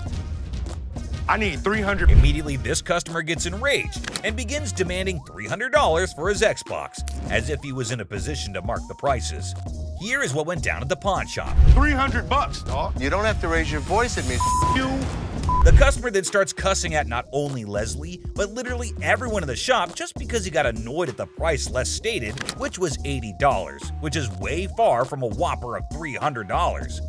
S21: I need 300.
S4: Immediately, this customer gets enraged and begins demanding $300 for his Xbox, as if he was in a position to mark the prices. Here is what went down at the pawn shop.
S21: $300, dog.
S5: You don't have to raise your voice at me.
S21: You.
S4: The customer then starts cussing at not only Leslie, but literally everyone in the shop just because he got annoyed at the price Les stated, which was $80, which is way far from a whopper of $300.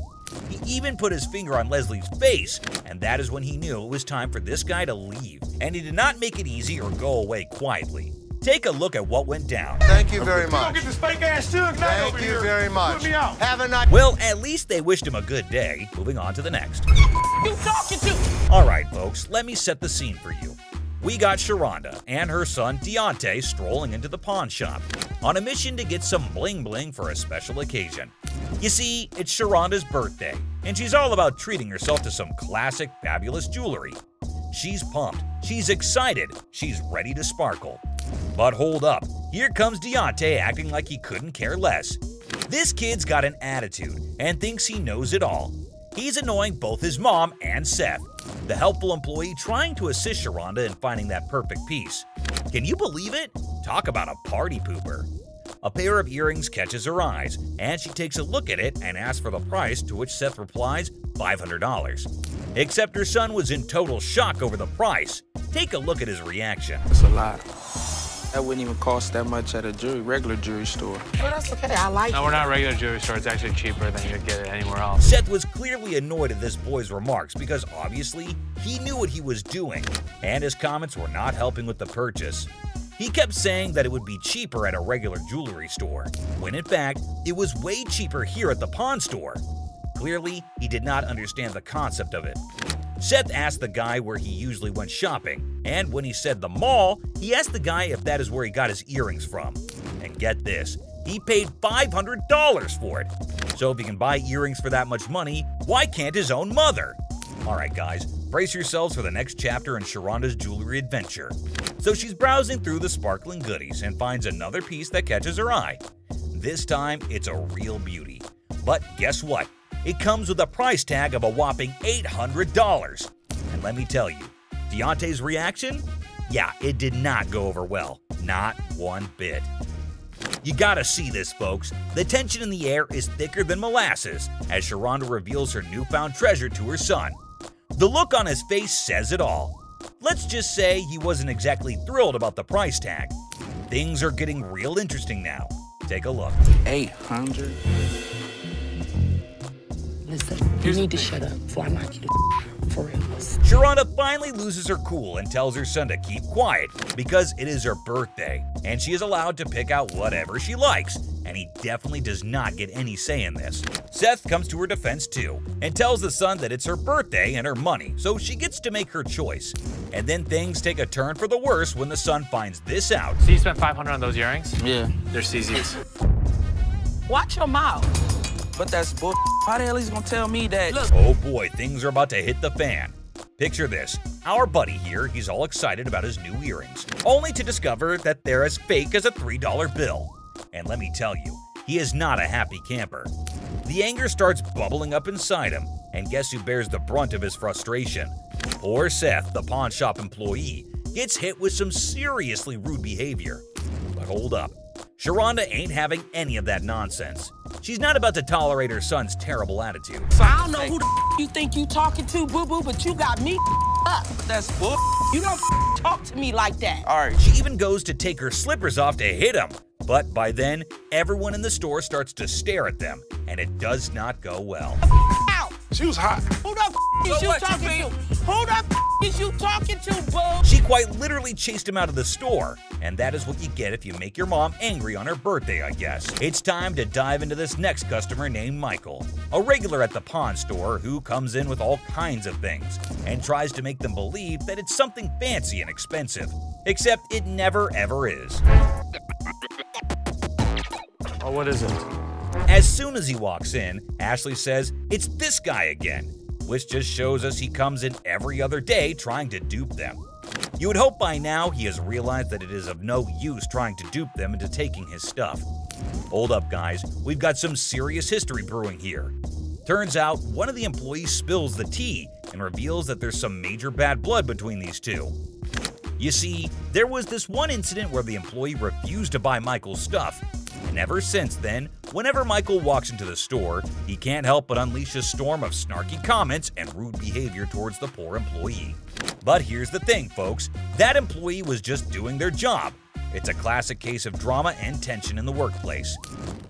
S4: He even put his finger on Leslie's face, and that is when he knew it was time for this guy to leave. And he did not make it easy or go away quietly. Take a look at what went down.
S21: Thank you very much. Get this fake ass Suge Knight over here.
S5: Thank you very much.
S21: Put me out.
S5: Have a nice.
S4: Well, at least they wished him a good day. Moving on to the next.
S6: You talking to?
S4: Alright folks, let me set the scene for you. We got Sharonda and her son Deontay strolling into the pawn shop on a mission to get some bling bling for a special occasion. You see, it's Sharonda's birthday, and she's all about treating herself to some classic, fabulous jewelry. She's pumped, she's excited, she's ready to sparkle. But hold up, here comes Deontay acting like he couldn't care less. This kid's got an attitude and thinks he knows it all. He's annoying both his mom and Seth, the helpful employee trying to assist Sharonda in finding that perfect piece. Can you believe it? Talk about a party pooper. A pair of earrings catches her eyes, and she takes a look at it and asks for the price, to which Seth replies, $500. Except her son was in total shock over the price. Take a look at his reaction.
S14: That's a lot. That wouldn't even cost that much at a regular jewelry store.
S2: Well, that's okay. I like it.
S3: No, we're not a regular jewelry store. It's actually cheaper than you'd get it anywhere else.
S4: Seth was clearly annoyed at this boy's remarks because obviously he knew what he was doing, and his comments were not helping with the purchase. He kept saying that it would be cheaper at a regular jewelry store, when in fact, it was way cheaper here at the pawn store. Clearly, he did not understand the concept of it. Seth asked the guy where he usually went shopping, and when he said the mall, he asked the guy if that is where he got his earrings from. And get this, he paid $500 for it. So if he can buy earrings for that much money, why can't his own mother? Alright guys, brace yourselves for the next chapter in Sharonda's jewelry adventure. So she's browsing through the sparkling goodies and finds another piece that catches her eye. This time, it's a real beauty. But guess what? It comes with a price tag of a whopping $800. And let me tell you, Deontay's reaction? Yeah, it did not go over well. Not one bit. You gotta see this, folks. The tension in the air is thicker than molasses as Sharonda reveals her newfound treasure to her son. The look on his face says it all. Let's just say he wasn't exactly thrilled about the price tag. Things are getting real interesting now. Take a look.
S14: 800.
S2: Listen, you need to shut up before I knock you the for real.
S4: Sharonda finally loses her cool and tells her son to keep quiet because it is her birthday and she is allowed to pick out whatever she likes, and he definitely does not get any say in this. Seth comes to her defense too and tells the son that it's her birthday and her money, so she gets to make her choice. And then things take a turn for the worse when the son finds this out.
S3: So you spent $500 on those earrings?
S14: Yeah.
S3: They're CZ's.
S12: Watch your mouth.
S14: But that's bull. How the hell he's gonna tell me that? Look.
S4: Oh boy, things are about to hit the fan. Picture this. Our buddy here, he's all excited about his new earrings, only to discover that they're as fake as a $3 bill. And let me tell you, he is not a happy camper. The anger starts bubbling up inside him, and guess who bears the brunt of his frustration? Poor Seth, the pawn shop employee, gets hit with some seriously rude behavior. But hold up. Sharonda ain't having any of that nonsense. She's not about to tolerate her son's terrible attitude.
S12: I don't know who the you think you talking to, boo-boo, but you got me up.
S14: That's bull.
S12: You don't talk to me like that.
S14: All right.
S4: She even goes to take her slippers off to hit him. But by then, everyone in the store starts to stare at them, and it does not go well.
S12: Ow!
S21: She was hot.
S12: Who the is you talking to? Who the is you talking to, boo?
S4: She quite literally chased him out of the store, and that is what you get if you make your mom angry on her birthday, I guess. It's time to dive into this next customer named Michael, a regular at the pawn store who comes in with all kinds of things and tries to make them believe that it's something fancy and expensive, except it never ever is.
S3: Oh, what is it?
S4: As soon as he walks in, Ashley says it's this guy again, which just shows us he comes in every other day trying to dupe them. You would hope by now he has realized that it is of no use trying to dupe them into taking his stuff. Hold up, guys, we've got some serious history brewing here. Turns out one of the employees spills the tea and reveals that there's some major bad blood between these two. You see, there was this one incident where the employee refused to buy Michael's stuff, and ever since then, whenever Michael walks into the store, he can't help but unleash a storm of snarky comments and rude behavior towards the poor employee. But here's the thing, folks, that employee was just doing their job. It's a classic case of drama and tension in the workplace.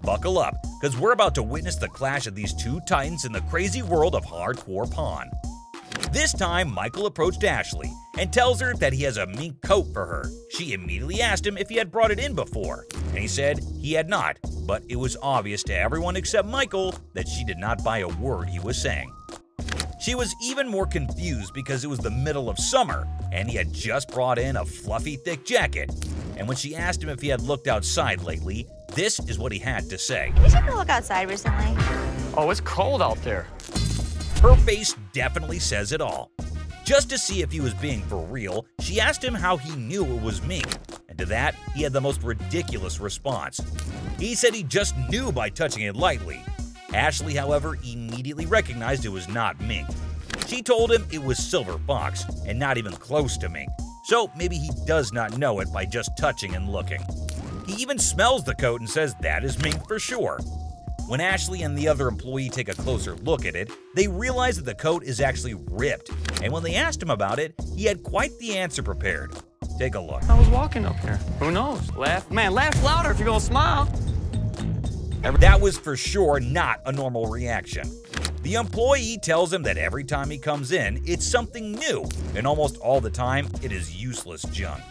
S4: Buckle up, because we're about to witness the clash of these two titans in the crazy world of hardcore pawn. This time, Michael approached Ashley and tells her that he has a mink coat for her. She immediately asked him if he had brought it in before, and he said he had not, but it was obvious to everyone except Michael that she did not buy a word he was saying. She was even more confused because it was the middle of summer, and he had just brought in a fluffy, thick jacket. And when she asked him if he had looked outside lately, this is what he had to say.
S7: Did you take a look outside recently?
S3: Oh, it's cold out there.
S4: Her face definitely says it all. Just to see if he was being for real, she asked him how he knew it was mink, and to that, he had the most ridiculous response. He said he just knew by touching it lightly. Ashley, however, immediately recognized it was not mink. She told him it was silver fox, and not even close to mink, so maybe he does not know it by just touching and looking. He even smells the coat and says that is mink for sure. When Ashley and the other employee take a closer look at it, they realize that the coat is actually ripped, and when they asked him about it, he had quite the answer prepared. Take a look.
S3: I was walking up there. Who knows? Laugh. Man, laugh louder if you're gonna smile.
S4: That was for sure not a normal reaction. The employee tells him that every time he comes in, it's something new, and almost all the time, it is useless junk.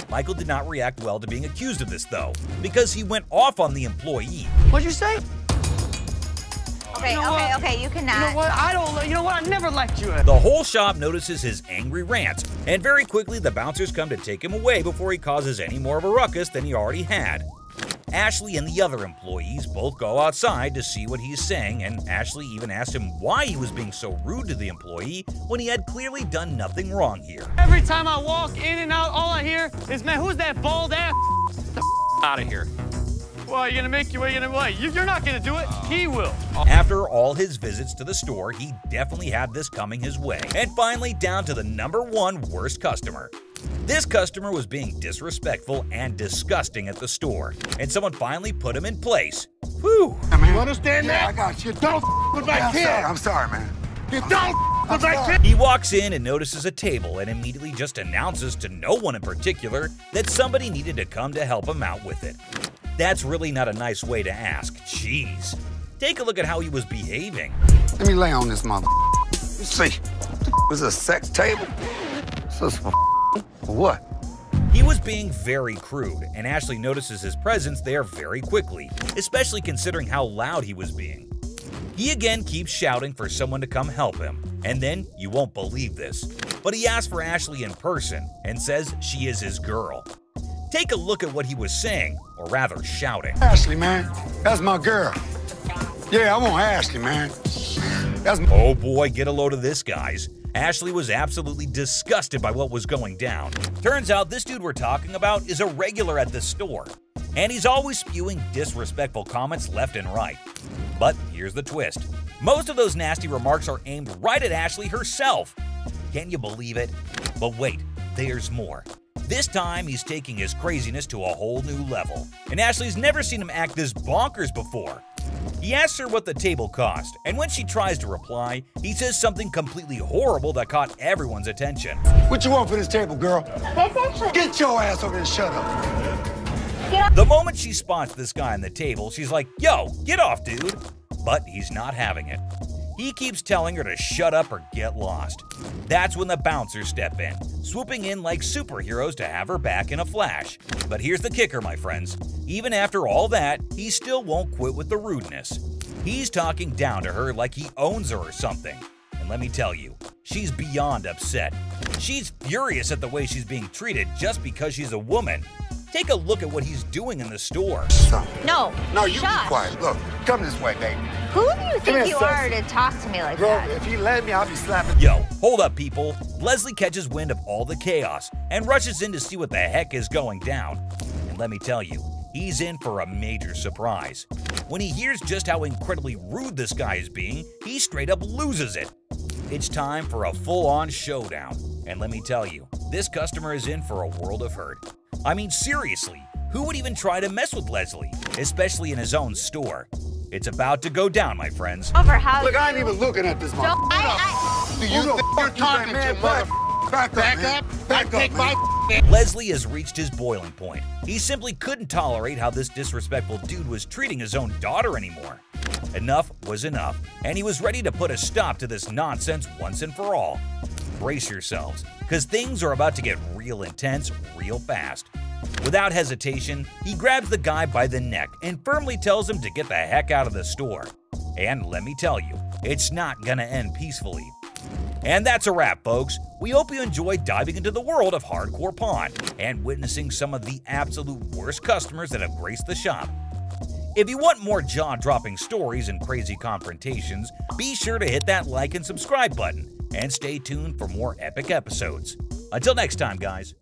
S4: Michael did not react well to being accused of this, though, because he went off on the employee.
S12: What'd you say?
S7: Okay, okay, you cannot.
S12: You know what? You know what? I never liked you.
S4: The whole shop notices his angry rants, and very quickly the bouncers come to take him away before he causes any more of a ruckus than he already had. Ashley and the other employees both go outside to see what he's saying, and Ashley even asked him why he was being so rude to the employee when he had clearly done nothing wrong here.
S3: Every time I walk in and out, all I hear is, man, who's that bald ass? Get the out of here. Well, you're gonna make your way, you're not gonna do it, he will.
S4: After all his visits to the store, he definitely had this coming his way. And finally, down to the #1 worst customer. This customer was being disrespectful and disgusting at the store, and someone finally put him in place. Whew.
S21: You understand that? I got you. Don't with my kid. I'm sorry, man. You don't with my kid.
S4: He walks in and notices a table and immediately just announces to no one in particular that somebody needed to come to help him out with it. That's really not a nice way to ask. Jeez. Take a look at how he was behaving.
S21: Let me lay on this mother. You see, was a sex table? So for what?
S4: He was being very crude, and Ashley notices his presence there very quickly, especially considering how loud he was being. He again keeps shouting for someone to come help him, and then, you won't believe this, but he asks for Ashley in person and says she is his girl. Take a look at what he was saying, or rather shouting.
S21: Ashley, man, that's my girl. Yeah, I want Ashley, man.
S4: Oh boy, get a load of this, guys. Ashley was absolutely disgusted by what was going down. Turns out this dude we're talking about is a regular at this store, and he's always spewing disrespectful comments left and right. But here's the twist. Most of those nasty remarks are aimed right at Ashley herself. Can you believe it? But wait, there's more. This time, he's taking his craziness to a whole new level, and Ashley's never seen him act this bonkers before. He asks her what the table cost, and when she tries to reply, he says something completely horrible that caught everyone's attention.
S21: What you want for this table, girl? Get your ass over here and shut up.
S4: The moment she spots this guy on the table, she's like, "Yo, get off, dude." But he's not having it. He keeps telling her to shut up or get lost. That's when the bouncers step in, swooping in like superheroes to have her back in a flash. But here's the kicker, my friends. Even after all that, he still won't quit with the rudeness. He's talking down to her like he owns her or something. And let me tell you, she's beyond upset. She's furious at the way she's being treated just because she's a woman. Take a look at what he's doing in the store.
S7: No,
S21: No, you be
S7: shush.
S21: quiet. Look, come this way, baby.
S7: Who do you
S21: Come
S7: think
S21: here,
S7: you are to talk to me like
S21: Bro,
S7: that?
S21: if you let me, I'll be slapping.
S4: Yo, hold up, people. Leslie catches wind of all the chaos and rushes in to see what the heck is going down. And let me tell you, he's in for a major surprise. When he hears just how incredibly rude this guy is being, he straight up loses it. It's time for a full-on showdown. And let me tell you, this customer is in for a world of hurt. I mean, seriously, who would even try to mess with Leslie, especially in his own store? It's about to go down, my friends.
S7: Over how?
S21: Look, I ain't even looking at this mother. Do you think you're talking to, mother? Back up, Back up.
S4: Leslie has reached his boiling point. He simply couldn't tolerate how this disrespectful dude was treating his own daughter anymore. Enough was enough, and he was ready to put a stop to this nonsense once and for all. Brace yourselves, because things are about to get real intense real fast. Without hesitation, he grabs the guy by the neck and firmly tells him to get the heck out of the store. And let me tell you, it's not gonna end peacefully. And that's a wrap, folks. We hope you enjoyed diving into the world of Hardcore Pawn and witnessing some of the absolute worst customers that have graced the shop. If you want more jaw-dropping stories and crazy confrontations, be sure to hit that like and subscribe button, and stay tuned for more epic episodes. Until next time, guys.